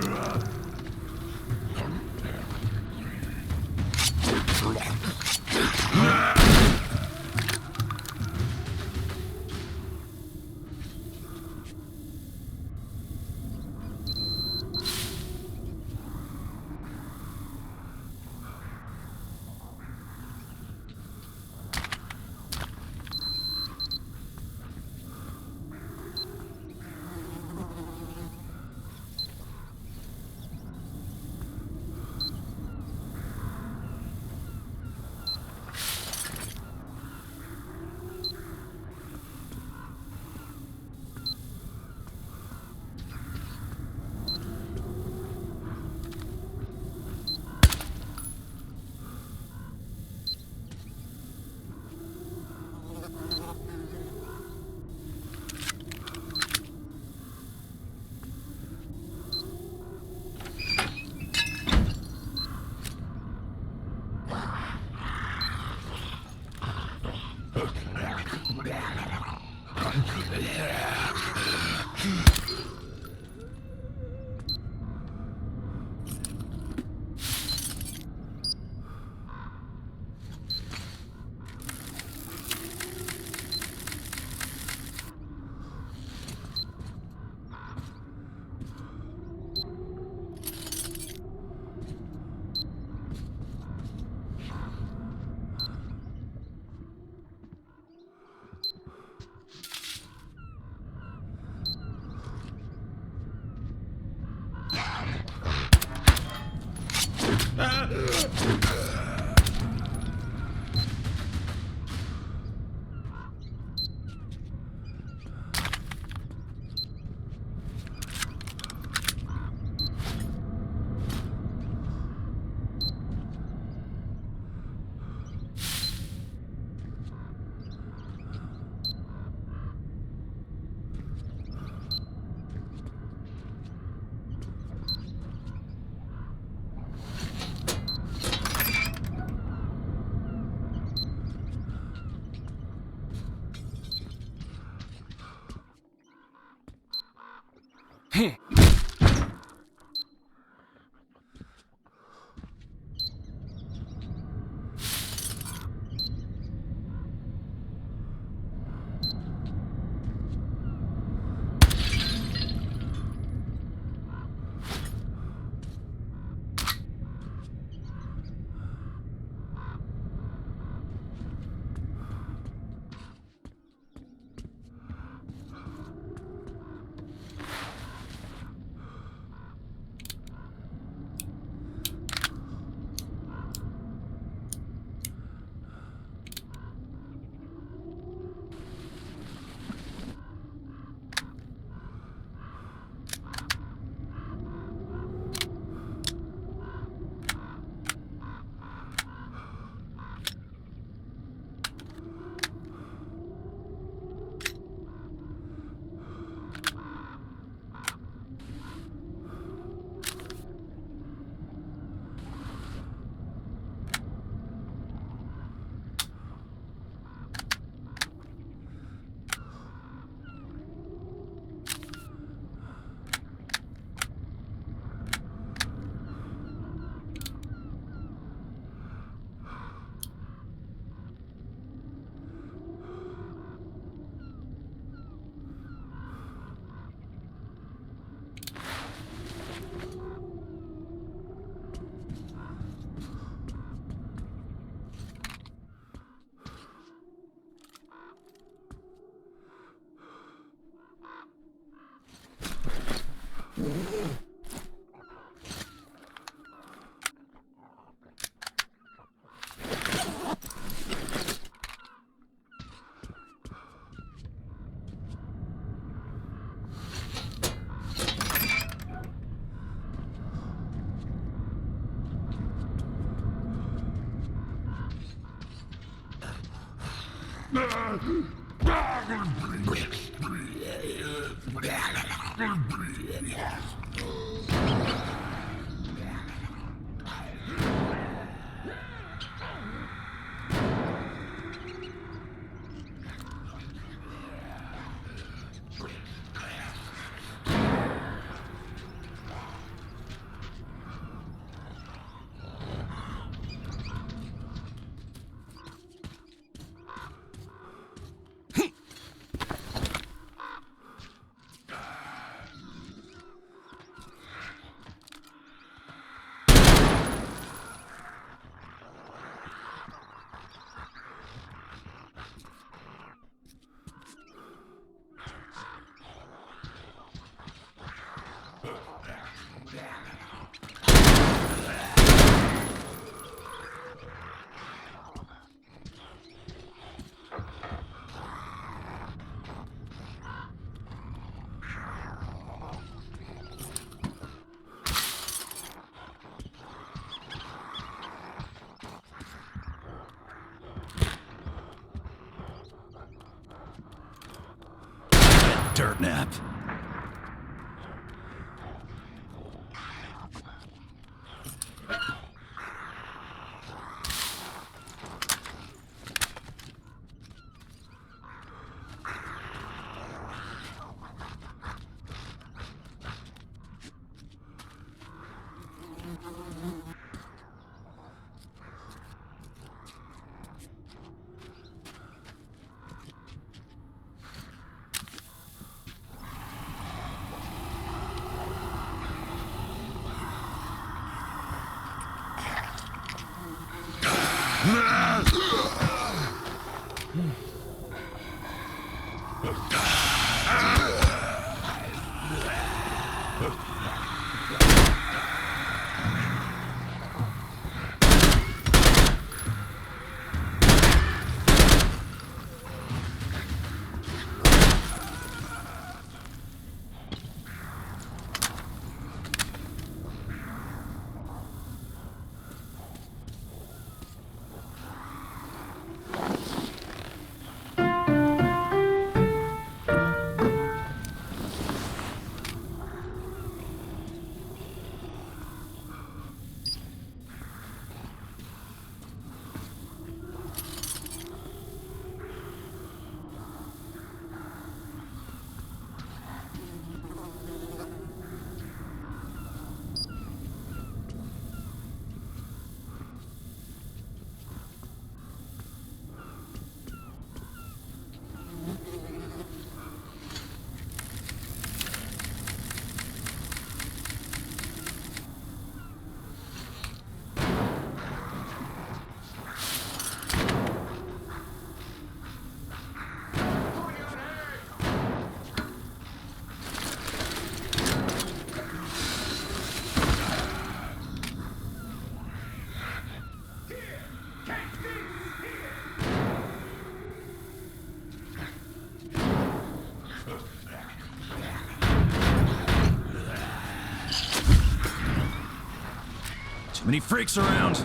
Too many freaks around.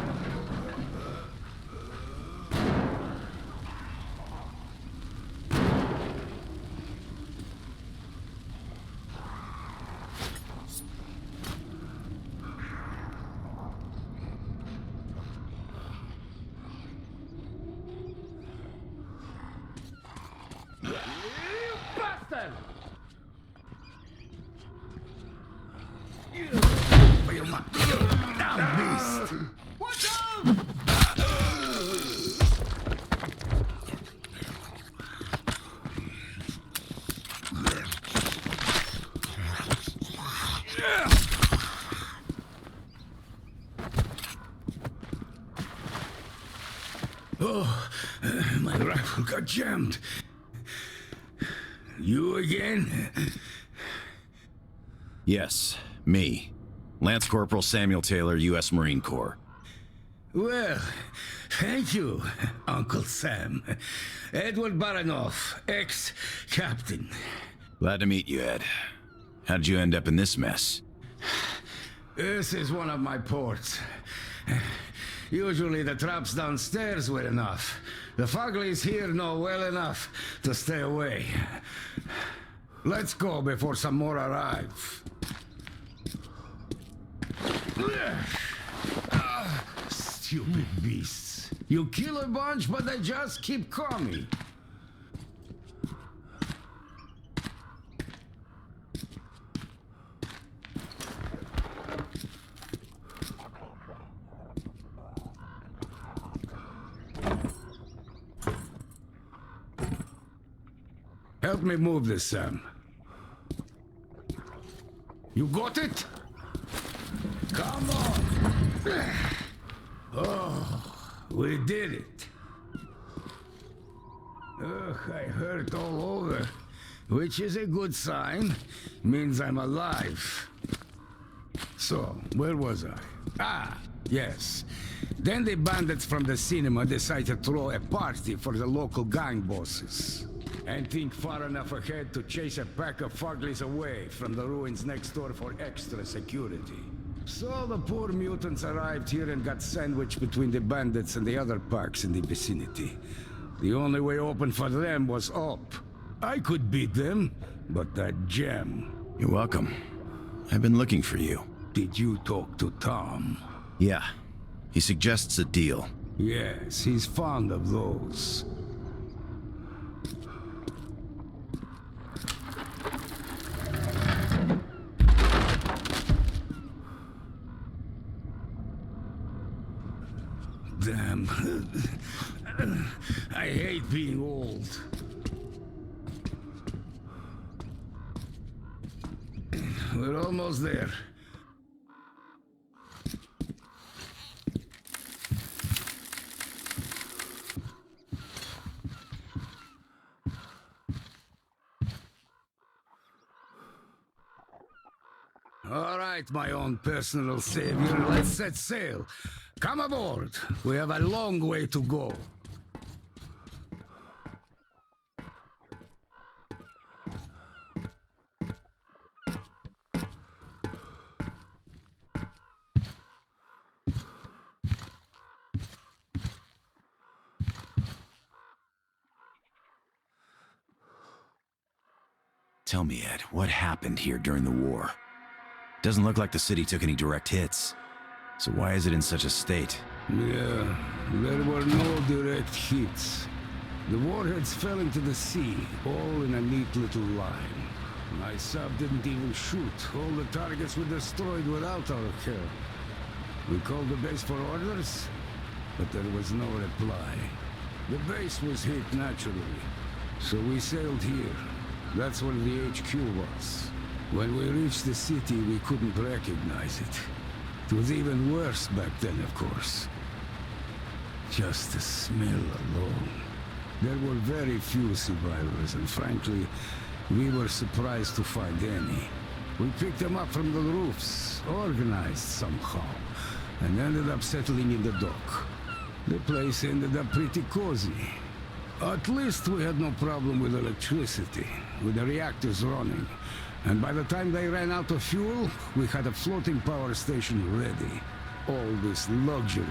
Oh, my rifle got jammed. You again? Yes, me. Lance Corporal Samuel Taylor, U.S. Marine Corps. Well, thank you, Uncle Sam. Edward Baranoff, ex-captain. Glad to meet you, Ed. How did you end up in this mess? This is one of my ports. Usually the traps downstairs were enough. The Fuglies here know well enough to stay away. Let's go before some more arrive. Stupid beasts. You kill a bunch, but they just keep coming. Help me move this, Sam. You got it? Come on! Oh, we did it. Ugh, I hurt all over, which is a good sign. Means I'm alive. So, where was I? Ah, yes. Then the bandits from the cinema decided to throw a party for the local gang bosses. And think far enough ahead to chase a pack of Fuglies away from the ruins next door for extra security. So the poor mutants arrived here and got sandwiched between the bandits and the other packs in the vicinity. The only way open for them was up. I could beat them, but that gem... You're welcome. I've been looking for you. Did you talk to Tom? Yeah. He suggests a deal. Yes, he's fond of those. Damn. I hate being old. We're almost there. All right, my own personal savior, let's set sail. Come aboard. We have a long way to go. Tell me, Ed, what happened here during the war? Doesn't look like the city took any direct hits. So why is it in such a state? Yeah, there were no direct hits. The warheads fell into the sea, all in a neat little line. My sub didn't even shoot. All the targets were destroyed without our help. We called the base for orders, but there was no reply. The base was hit naturally, so we sailed here. That's where the HQ was. When we reached the city, we couldn't recognize it. It was even worse back then, of course. Just the smell alone. There were very few survivors, and frankly, we were surprised to find any. We picked them up from the roofs, organized somehow, and ended up settling in the dock. The place ended up pretty cozy. At least we had no problem with electricity, with the reactors running. And by the time they ran out of fuel, we had a floating power station ready. All this luxury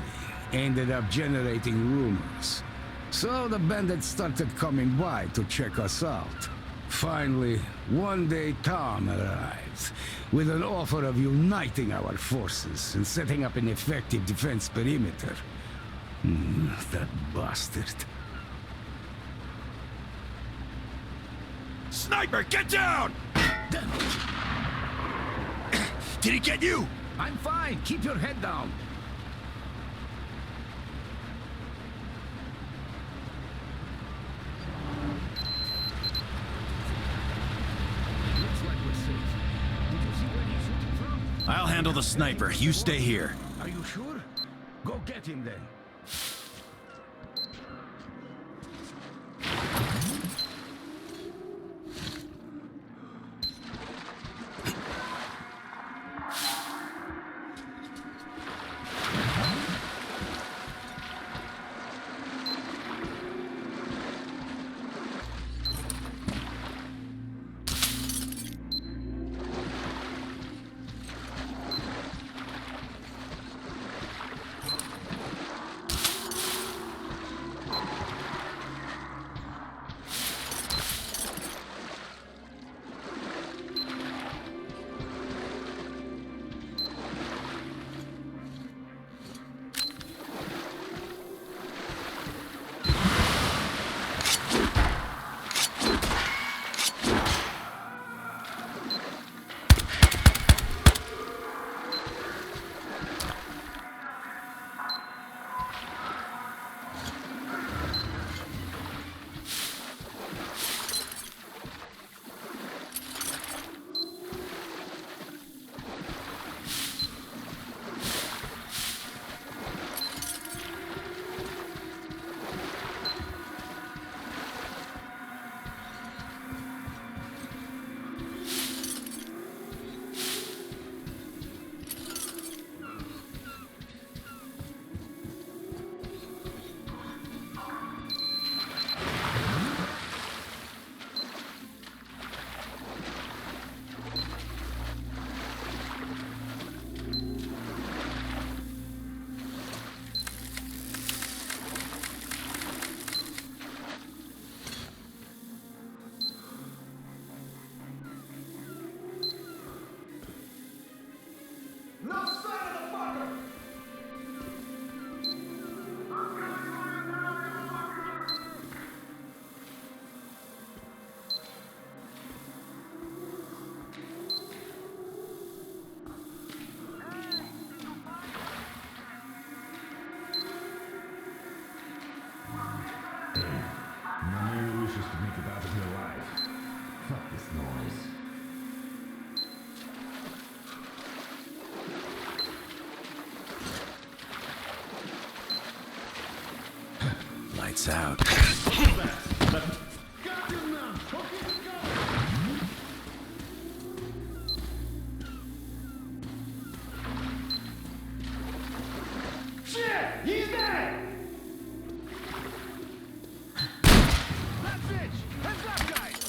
ended up generating rumors. So the bandits started coming by to check us out. Finally, one day Tom arrives with an offer of uniting our forces and setting up an effective defense perimeter. That bastard. Sniper, get down! Did he get you? I'm fine. Keep your head down. Looks like we're safe. Did you see where he's shooting from? I'll handle the sniper. You stay here. Are you sure? Go get him then. Lights out. Shit! He's dead! That bitch! Heads up, guys!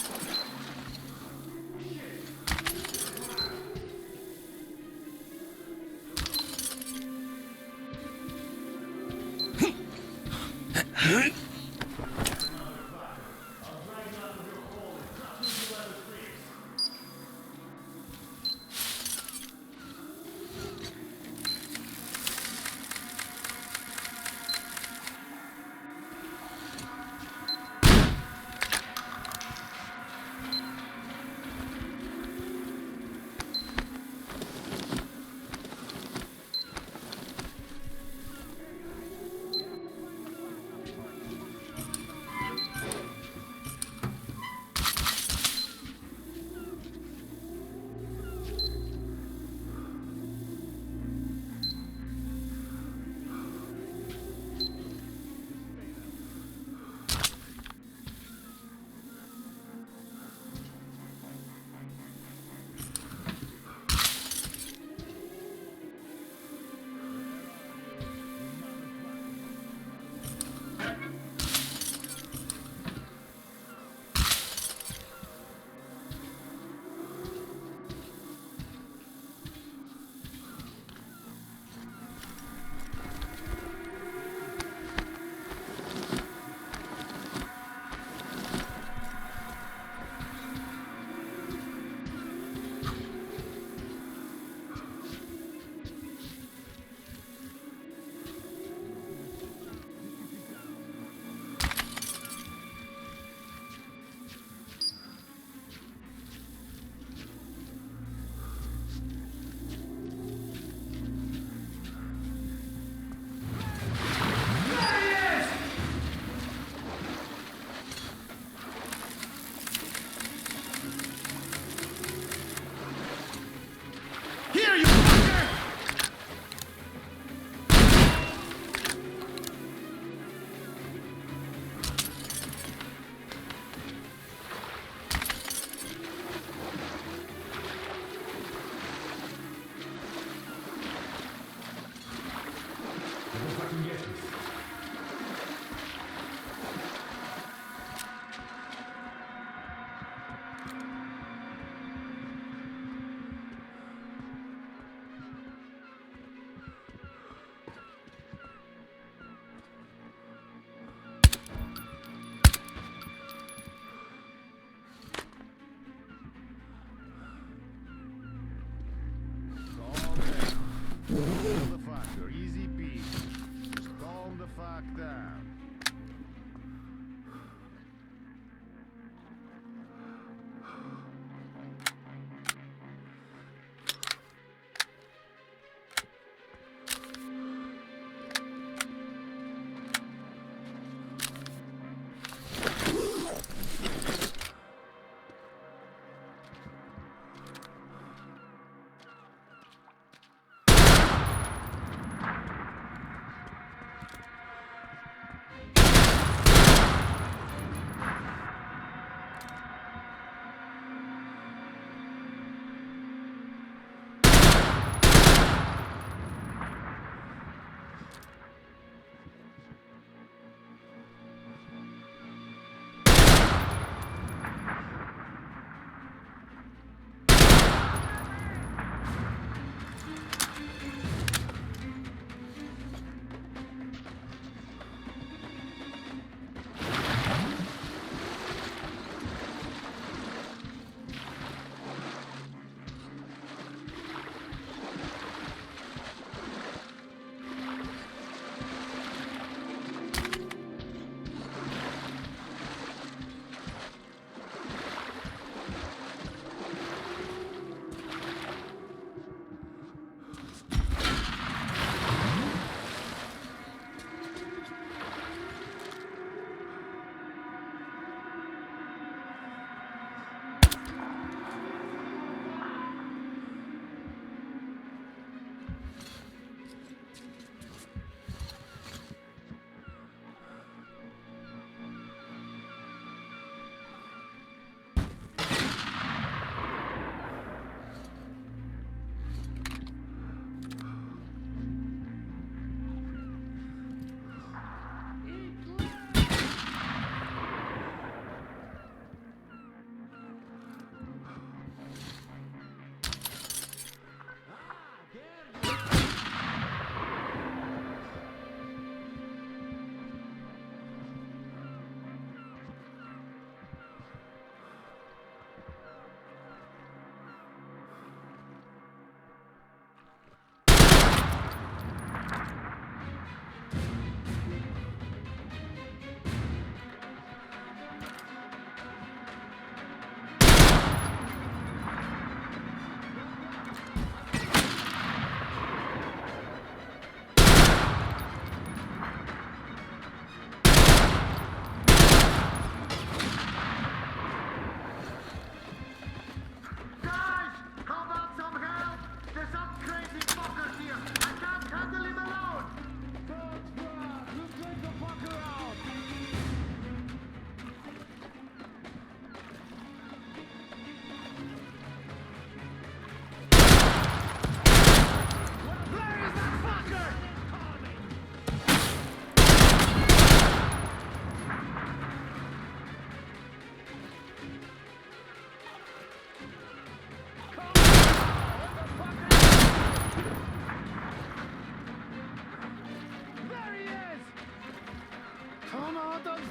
Motherfucker, easy peasy. Just calm the fuck down.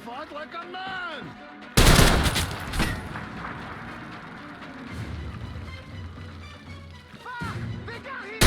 Fight like a man! Fuck! They got him!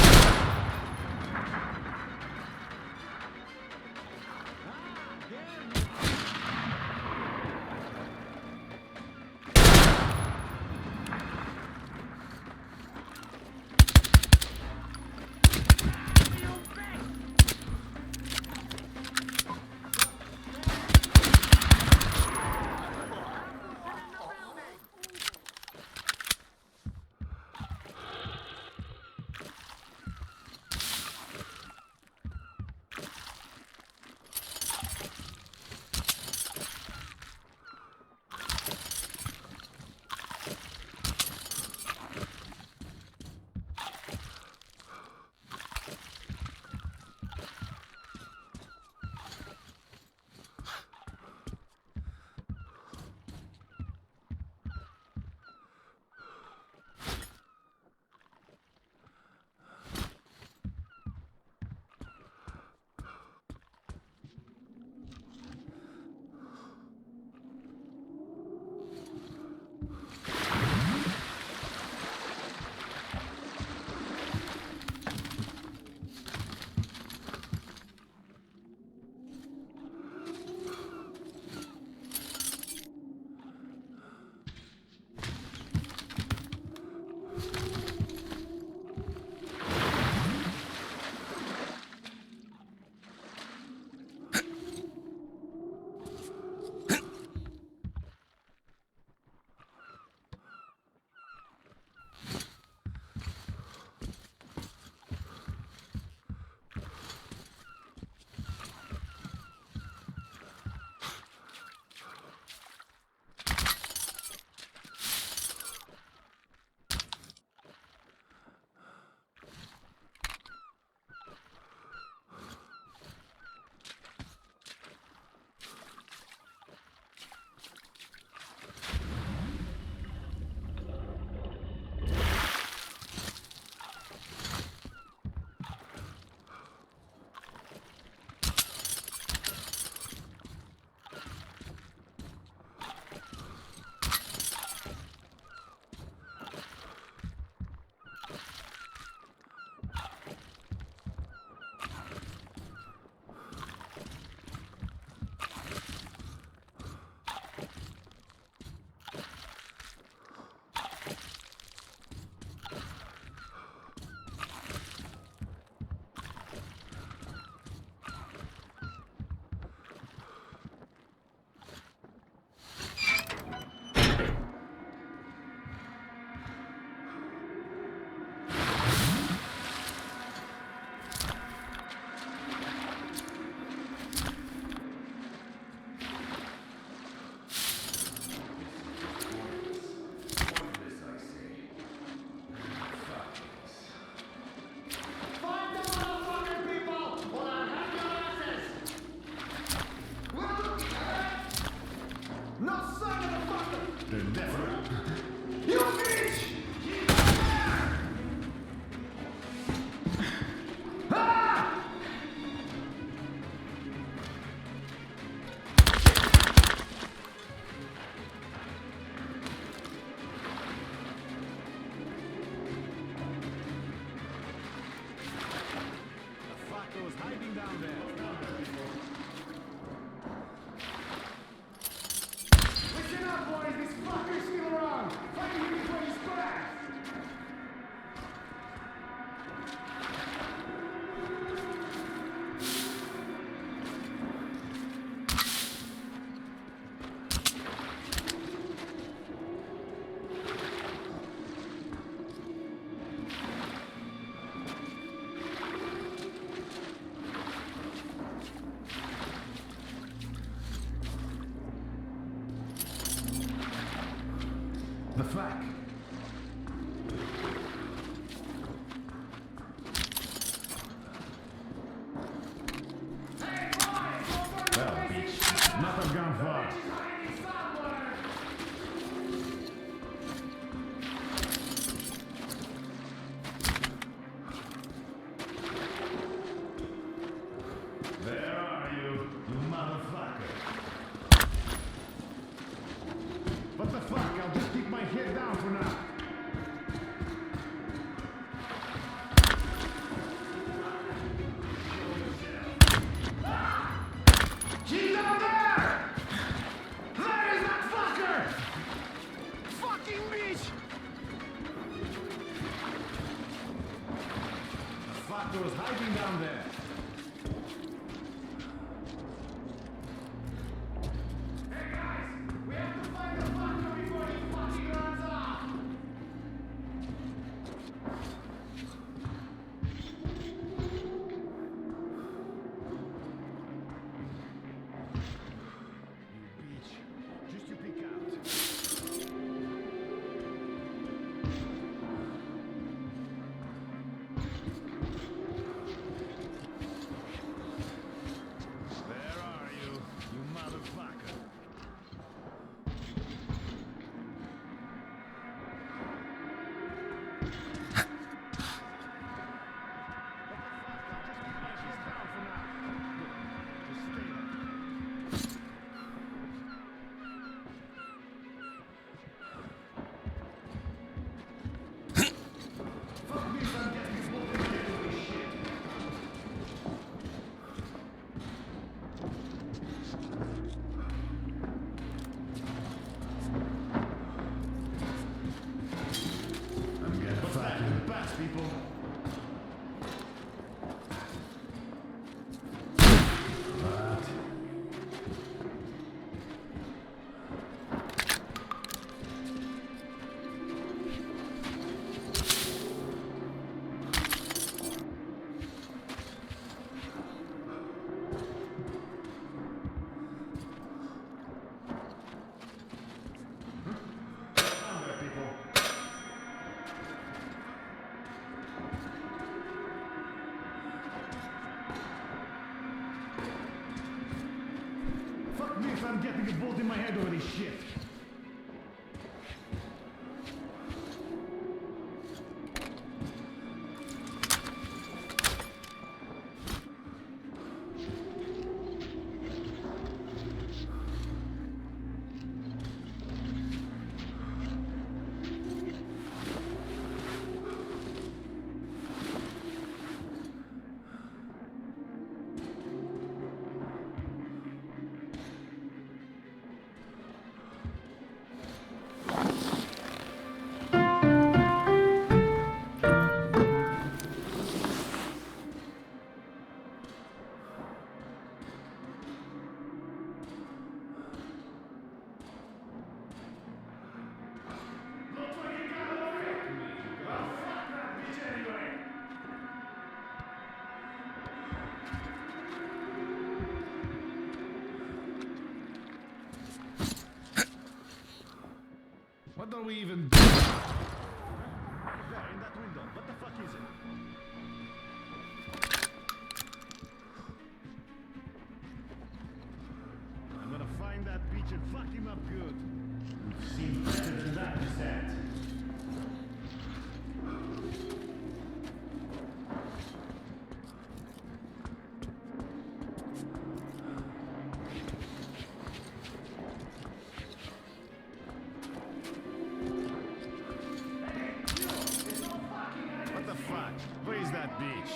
hiding down there. Listen up, boys! This fucker's still around! Find him before he's crashed! The flak. Well, bitch, not have gone far. Where are you, you motherfucker? What the fuck? I'll just keep my head down for now. She's down there! There is that fucker! Fucking bitch! The fucker was hiding down there. Hey guys! We have to find the fucker before he fucking runs off! You bitch. Just you pick out. Where are you, you motherfucker? I'm gonna fucking pass, people. What? Down there, people. Fuck me if I'm getting a bolt in my head over this shit. What are we even doing? There, in that window. What the fuck is it? I'm gonna find that bitch and fuck him up good. We've seen better than that, you said. What the fuck? Where is that bitch?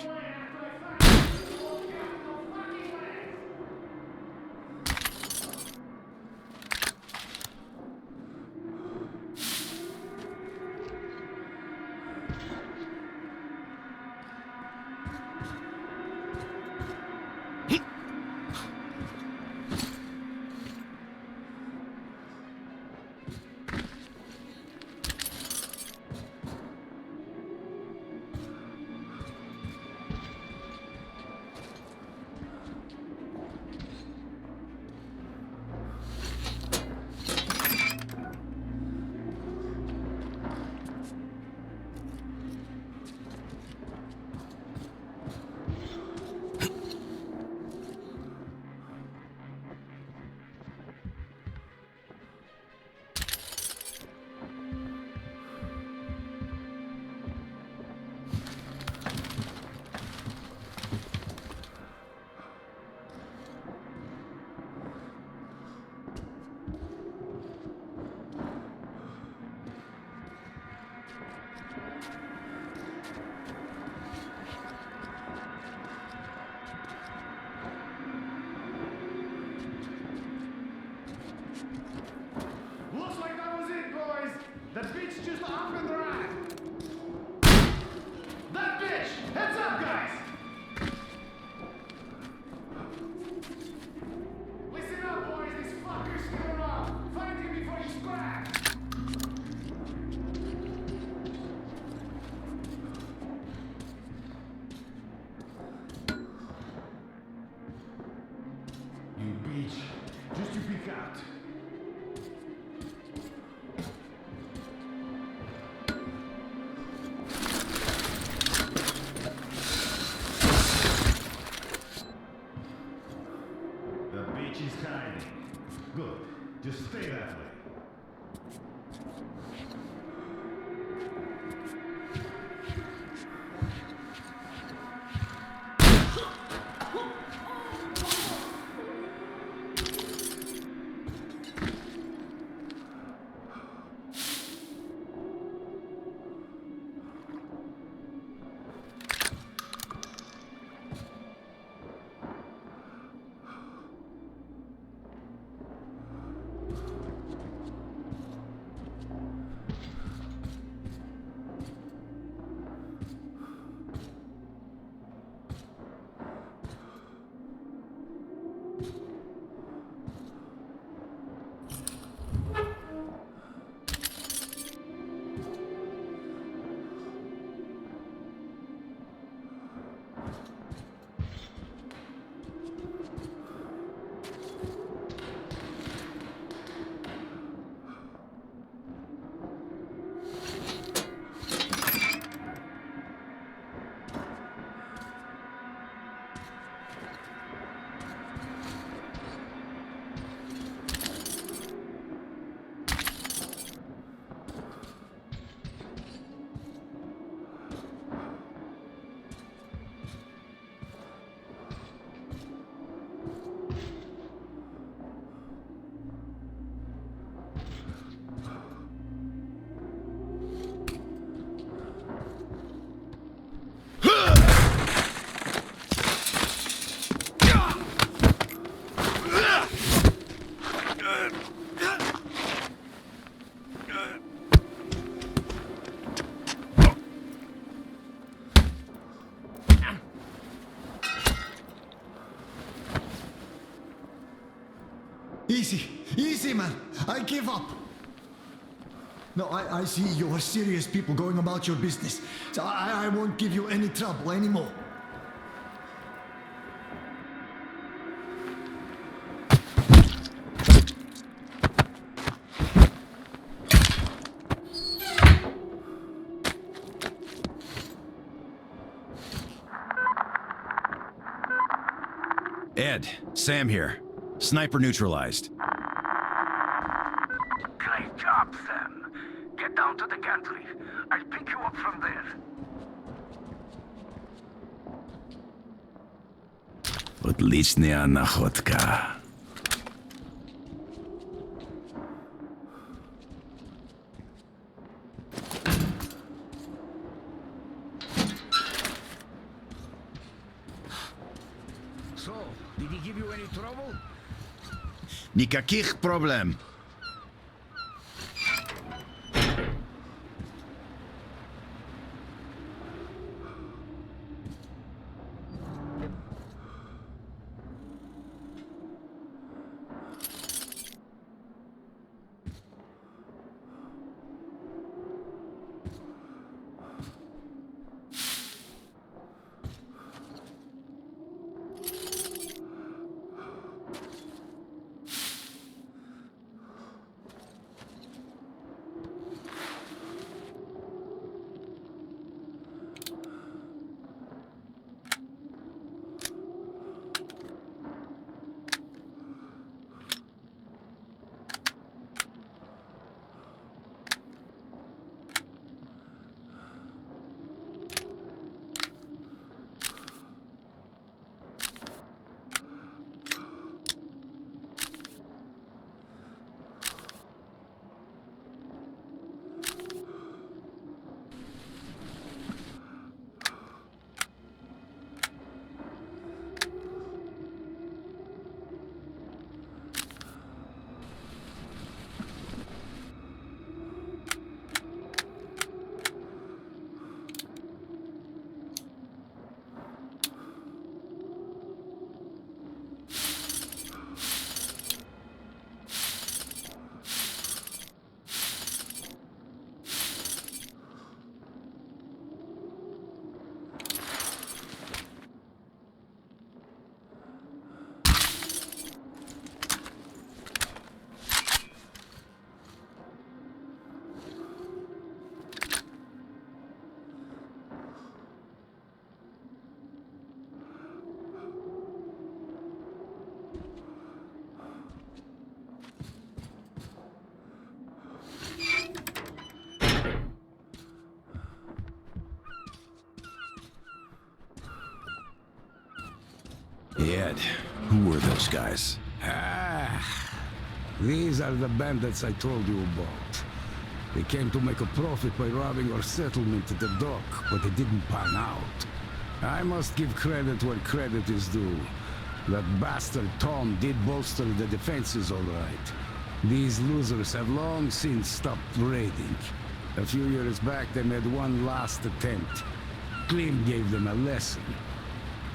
out. The beach is hiding. Good. Just stay that way. Easy, man. I give up. No, I see you're serious people going about your business. So I won't give you any trouble anymore. Ed, Sam here. Sniper neutralized. Great job, Sam. Get down to the gantry. I'll pick you up from there. Отличная находка. So, did he give you any trouble? Никаких проблем. Ed, who were those guys? These are the bandits I told you about. They came to make a profit by robbing our settlement at the dock, but it didn't pan out. I must give credit where credit is due. That bastard Tom did bolster the defenses all right. These losers have long since stopped raiding. A few years back, they made one last attempt. Klim gave them a lesson.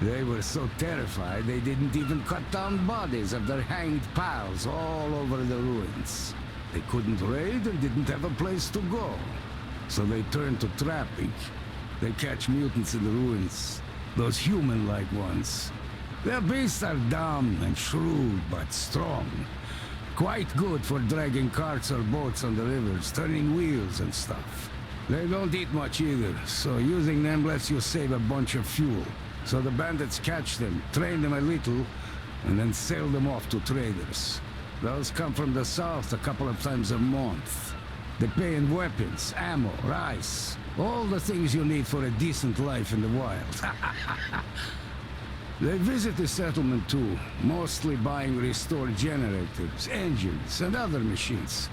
They were so terrified, they didn't even cut down bodies of their hanged pals all over the ruins. They couldn't raid and didn't have a place to go. So they turned to trapping. They catch mutants in the ruins. Those human-like ones. Their beasts are dumb and shrewd, but strong. Quite good for dragging carts or boats on the rivers, turning wheels and stuff. They don't eat much either, so using them lets you save a bunch of fuel. So the bandits catch them, train them a little, and then sell them off to traders. Those come from the south a couple of times a month. They pay in weapons, ammo, rice, all the things you need for a decent life in the wild. They visit the settlement too, mostly buying restored generators, engines, and other machines.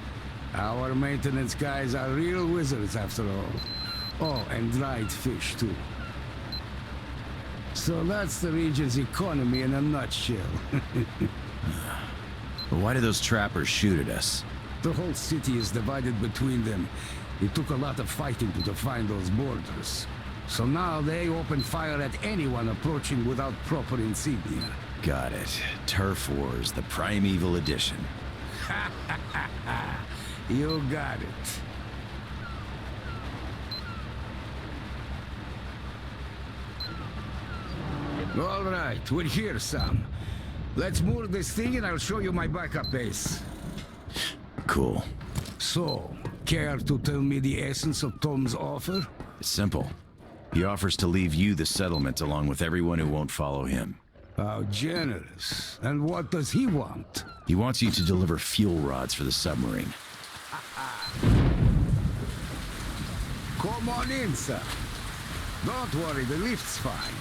Our maintenance guys are real wizards after all. Oh, and dried fish too. So that's the region's economy in a nutshell. But why do those trappers shoot at us? The whole city is divided between them. It took a lot of fighting to define those borders. So now they open fire at anyone approaching without proper insignia. Got it. Turf Wars, the primeval edition. You got it. All right, we're here, Sam. Let's moor this thing and I'll show you my backup base. Cool. So, care to tell me the essence of Tom's offer? It's simple. He offers to leave you the settlement along with everyone who won't follow him. How generous. And what does he want? He wants you to deliver fuel rods for the submarine. Come on in, sir. Don't worry, the lift's fine.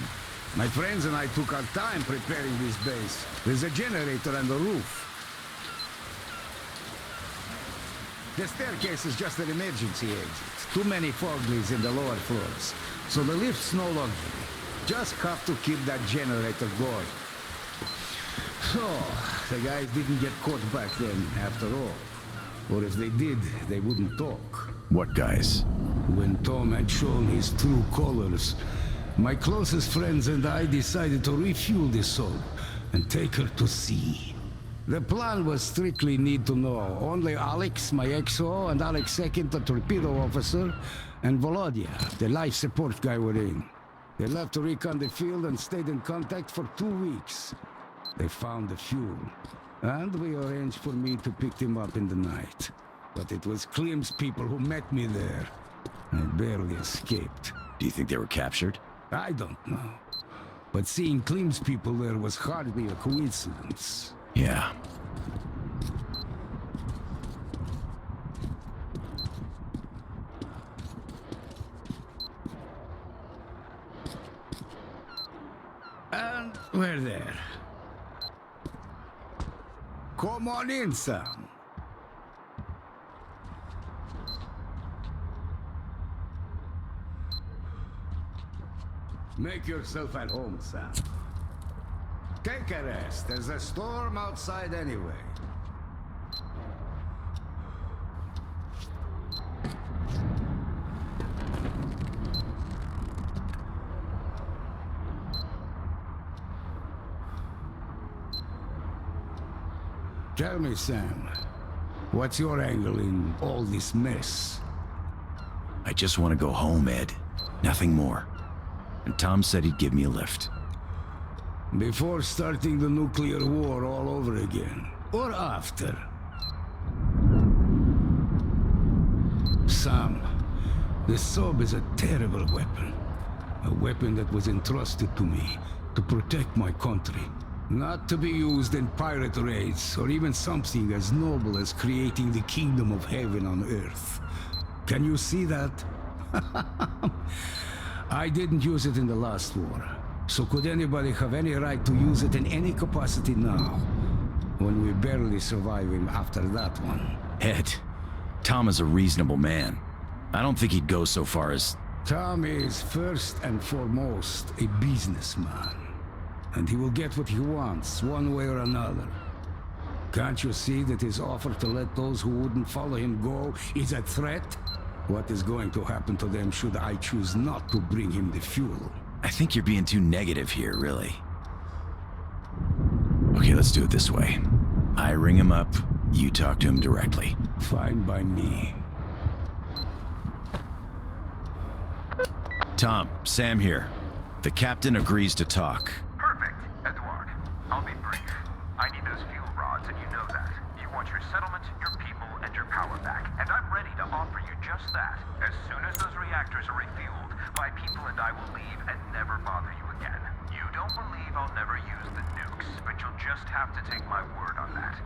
My friends and I took our time preparing this base. There's a generator on the roof. The staircase is just an emergency exit. Too many foglies in the lower floors. So the lift's no luxury. Just have to keep that generator going. So, the guys didn't get caught back then, after all. Or if they did, they wouldn't talk. What guys? When Tom had shown his true colors, my closest friends and I decided to refuel this soul and take her to sea. The plan was strictly need to know. Only Alex, my XO, and Alex II, the torpedo officer, and Volodya, the life support guy, were in. They left to recon the field and stayed in contact for 2 weeks. They found the fuel, and we arranged for me to pick them up in the night. But it was Klim's people who met me there. I barely escaped. Do you think they were captured? I don't know. But seeing Klim's people there was hardly a coincidence. Yeah. And we're there. Come on in, Sam. Make yourself at home, Sam. Take a rest. There's a storm outside anyway. Tell me, Sam, what's your angle in all this mess? I just want to go home, Ed. Nothing more. And Tom said he'd give me a lift. Before starting the nuclear war all over again, or after? Sam, the Sob is a terrible weapon. A weapon that was entrusted to me to protect my country. Not to be used in pirate raids, or even something as noble as creating the kingdom of heaven on earth. Can you see that? I didn't use it in the last war. So could anybody have any right to use it in any capacity now? When we barely survive him after that one. Ed, Tom is a reasonable man. I don't think he'd go so far as... Tom is first and foremost a businessman. And he will get what he wants, one way or another. Can't you see that his offer to let those who wouldn't follow him go is a threat? What is going to happen to them should I choose not to bring him the fuel? I think you're being too negative here, really. Okay, let's do it this way. I ring him up, you talk to him directly. Fine by me. Tom, Sam here. The captain agrees to talk. Perfect, Edward. I'll be brief. I need those fuel rods, and you know that. You want your settlement, your people, and your power back. And I'm ready to offer you just that. As soon as those reactors are refueled, my people and I will leave and never bother you again. You don't believe I'll never use the nukes, but you'll just have to take my word on that.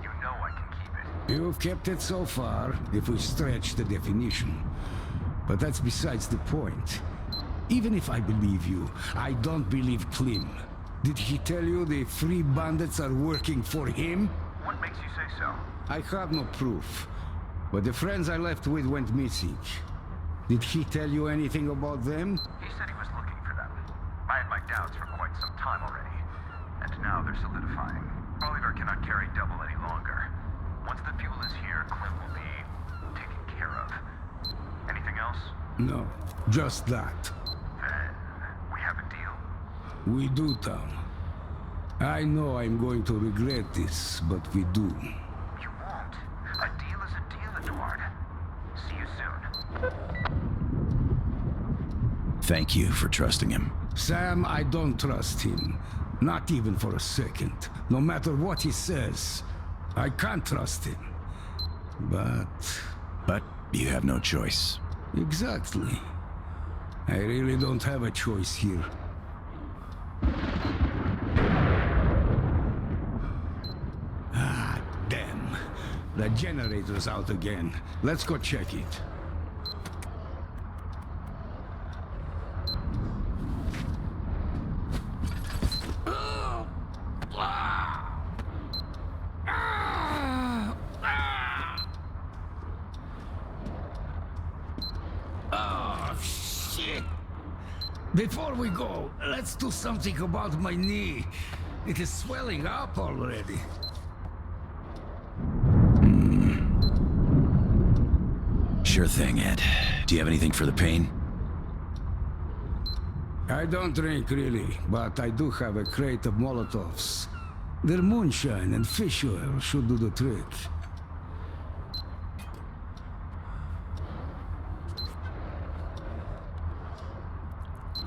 You know I can keep it. You've kept it so far, if we stretch the definition. But that's besides the point. Even if I believe you, I don't believe Klim. Did he tell you the free bandits are working for him? What makes you say so? I have no proof. But the friends I left with went missing. Did he tell you anything about them? He said he was looking for them. I had my doubts for quite some time already. And now they're solidifying. Bolivar cannot carry double any longer. Once the fuel is here, Klim will be taken care of. Anything else? No, just that. Then we have a deal. We do, Tom. I know I'm going to regret this, but we do. You won't. A deal is a deal, Edward. See you soon. Thank you for trusting him. Sam, I don't trust him. Not even for a second. No matter what he says, I can't trust him. But you have no choice. Exactly. I really don't have a choice here. Ah, damn. The generator's out again. Let's go check it. Before we go, let's do something about my knee. It is swelling up already. Sure thing, Ed. Do you have anything for the pain? I don't drink really, but I do have a crate of Molotovs. Their moonshine and fish oil should do the trick.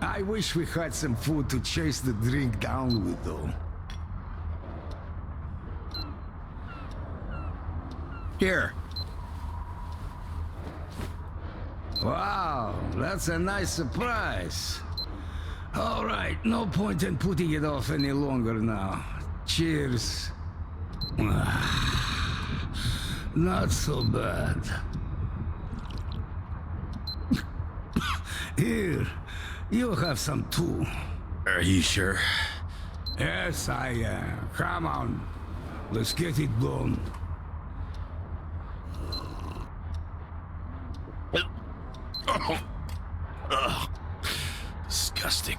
I wish we had some food to chase the drink down with, though. Here. Wow, that's a nice surprise. All right, no point in putting it off any longer now. Cheers. Not so bad. Here. You have some too. Are you sure? Yes, I am. Come on. Let's get it done. Disgusting.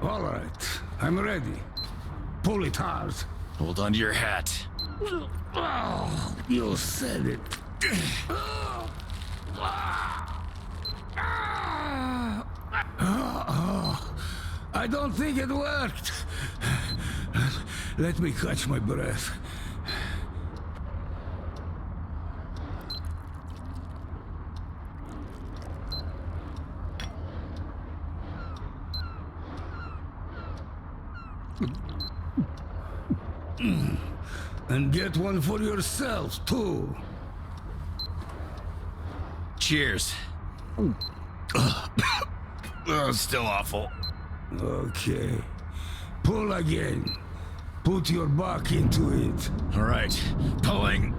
All right. I'm ready. Pull it hard. Hold on to your hat. Oh, you said it. I don't think it worked. Let me catch my breath. And get one for yourself, too. Cheers. Still awful. Okay. Pull again. Put your back into it. All right. Pulling.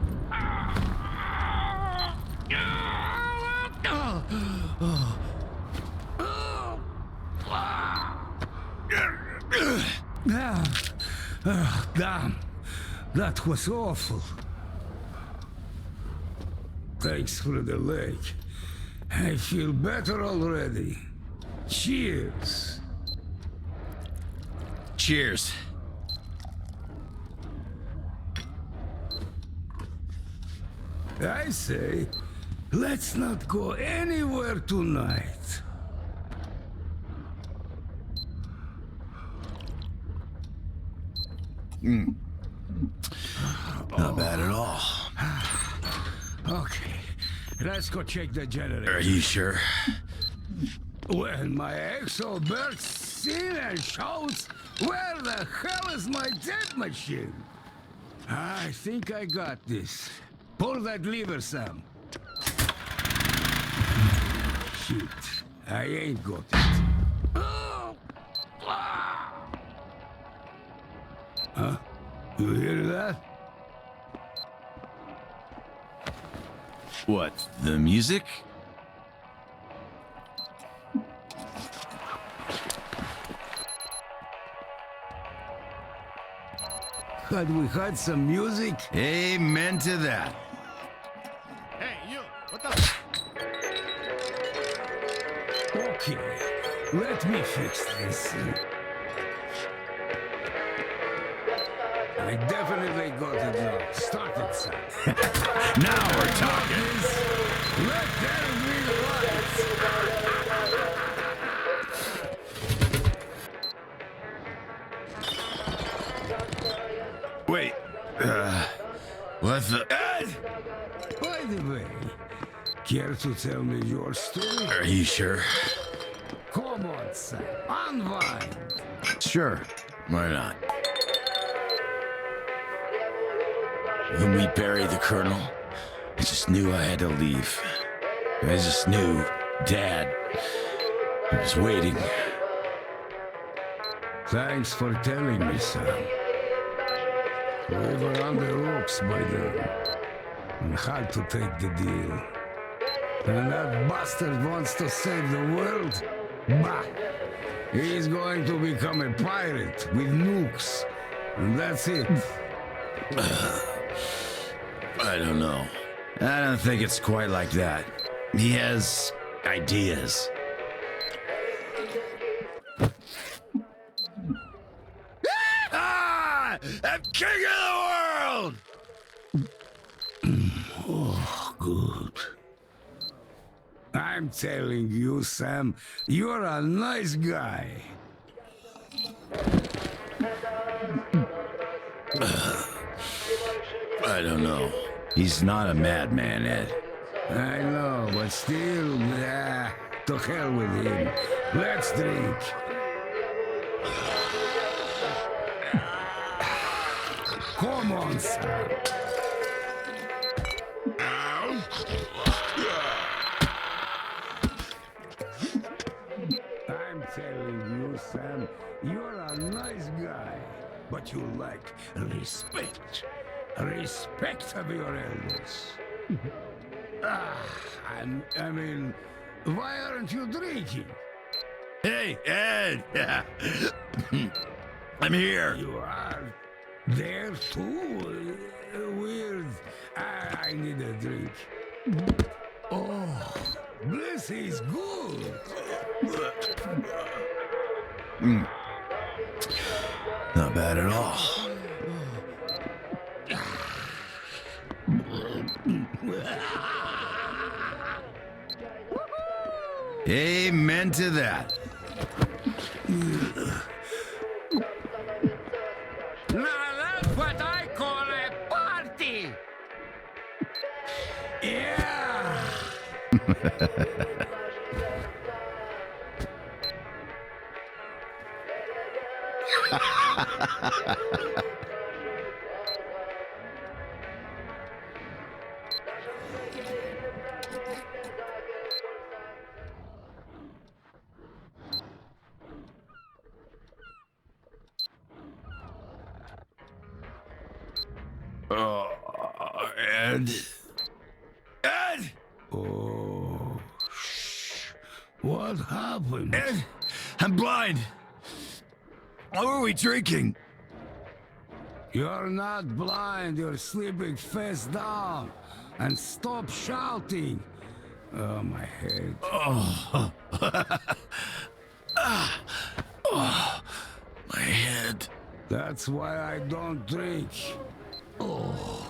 Damn. That was awful. Thanks for the lake. I feel better already. Cheers. Cheers. I say, let's not go anywhere tonight. Not bad at all. Okay, let's go check the generator. Are you sure? When my exo bursts in and shouts, where the hell is my death machine? I think I got this. Pull that lever, Sam. Shit, I ain't got it. Huh? You hear that? What, the music? Had we had some music? Amen to that. Hey, you! What the? Okay, let me fix this. I definitely got it now. Start it, Sam. Now we're talking. Let there be lights. Wait, what the... Ed! By the way, care to tell me your story? Are you sure? Come on, Sam. Unwind. Sure. Why not? When we buried the Colonel, I just knew I had to leave. I just knew Dad was waiting. Thanks for telling me, Sam. We were on the ropes by then, and had to take the deal. And that bastard wants to save the world? Bah! He's going to become a pirate with nukes, and that's it. I don't know. I don't think it's quite like that. He has ideas. I'm king of the world! Oh, good. I'm telling you, Sam, you're a nice guy. I don't know. He's not a madman, Ed. I know, but still, to hell with him. Let's drink. Come on, Sam. I'm telling you, Sam, you're a nice guy, but you lack respect. Respect of your elders. I mean, why aren't you drinking? Hey, Ed! I'm here. You are there too? Weird. I need a drink. Oh, this is good. Not bad at all. Amen to that. Now that's what I call a party. Yeah. Ed? Ed! Oh, shh. What happened? Ed, I'm blind. What were we drinking? You're not blind, you're sleeping face down. And stop shouting. Oh, my head. Oh. Oh, my head. That's why I don't drink. Oh,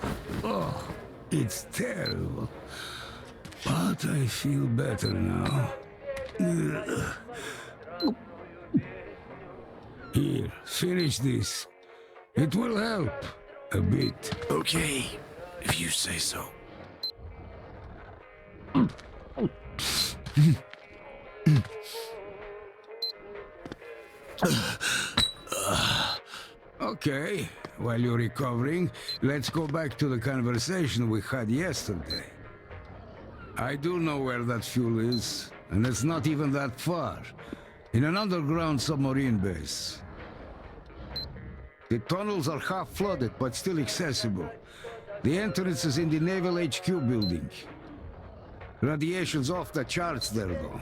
it's terrible. But I feel better now. Here, finish this. It will help a bit. Okay, if you say so. Okay, while you're recovering, let's go back to the conversation we had yesterday. I do know where that fuel is, and it's not even that far. In an underground submarine base. The tunnels are half flooded, but still accessible. The entrance is in the Naval HQ building. Radiation's off the charts there, though.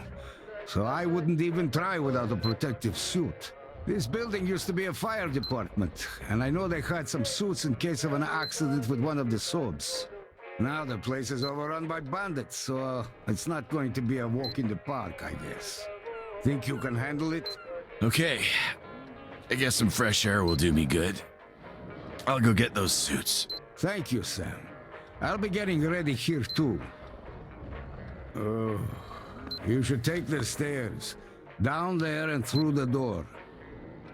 So I wouldn't even try without a protective suit. This building used to be a fire department, and I know they had some suits in case of an accident with one of the subs. Now the place is overrun by bandits, so it's not going to be a walk in the park, I guess. Think you can handle it? Okay. I guess some fresh air will do me good. I'll go get those suits. Thank you, Sam. I'll be getting ready here, too. Oh, you should take the stairs. Down there and through the door.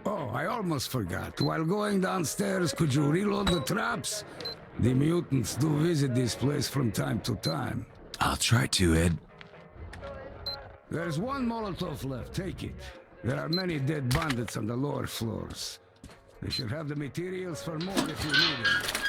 Oh, I almost forgot. While going downstairs, could you reload the traps? The mutants do visit this place from time to time. I'll try to, Ed. There's one Molotov left. Take it. There are many dead bandits on the lower floors. They should have the materials for more if you need them.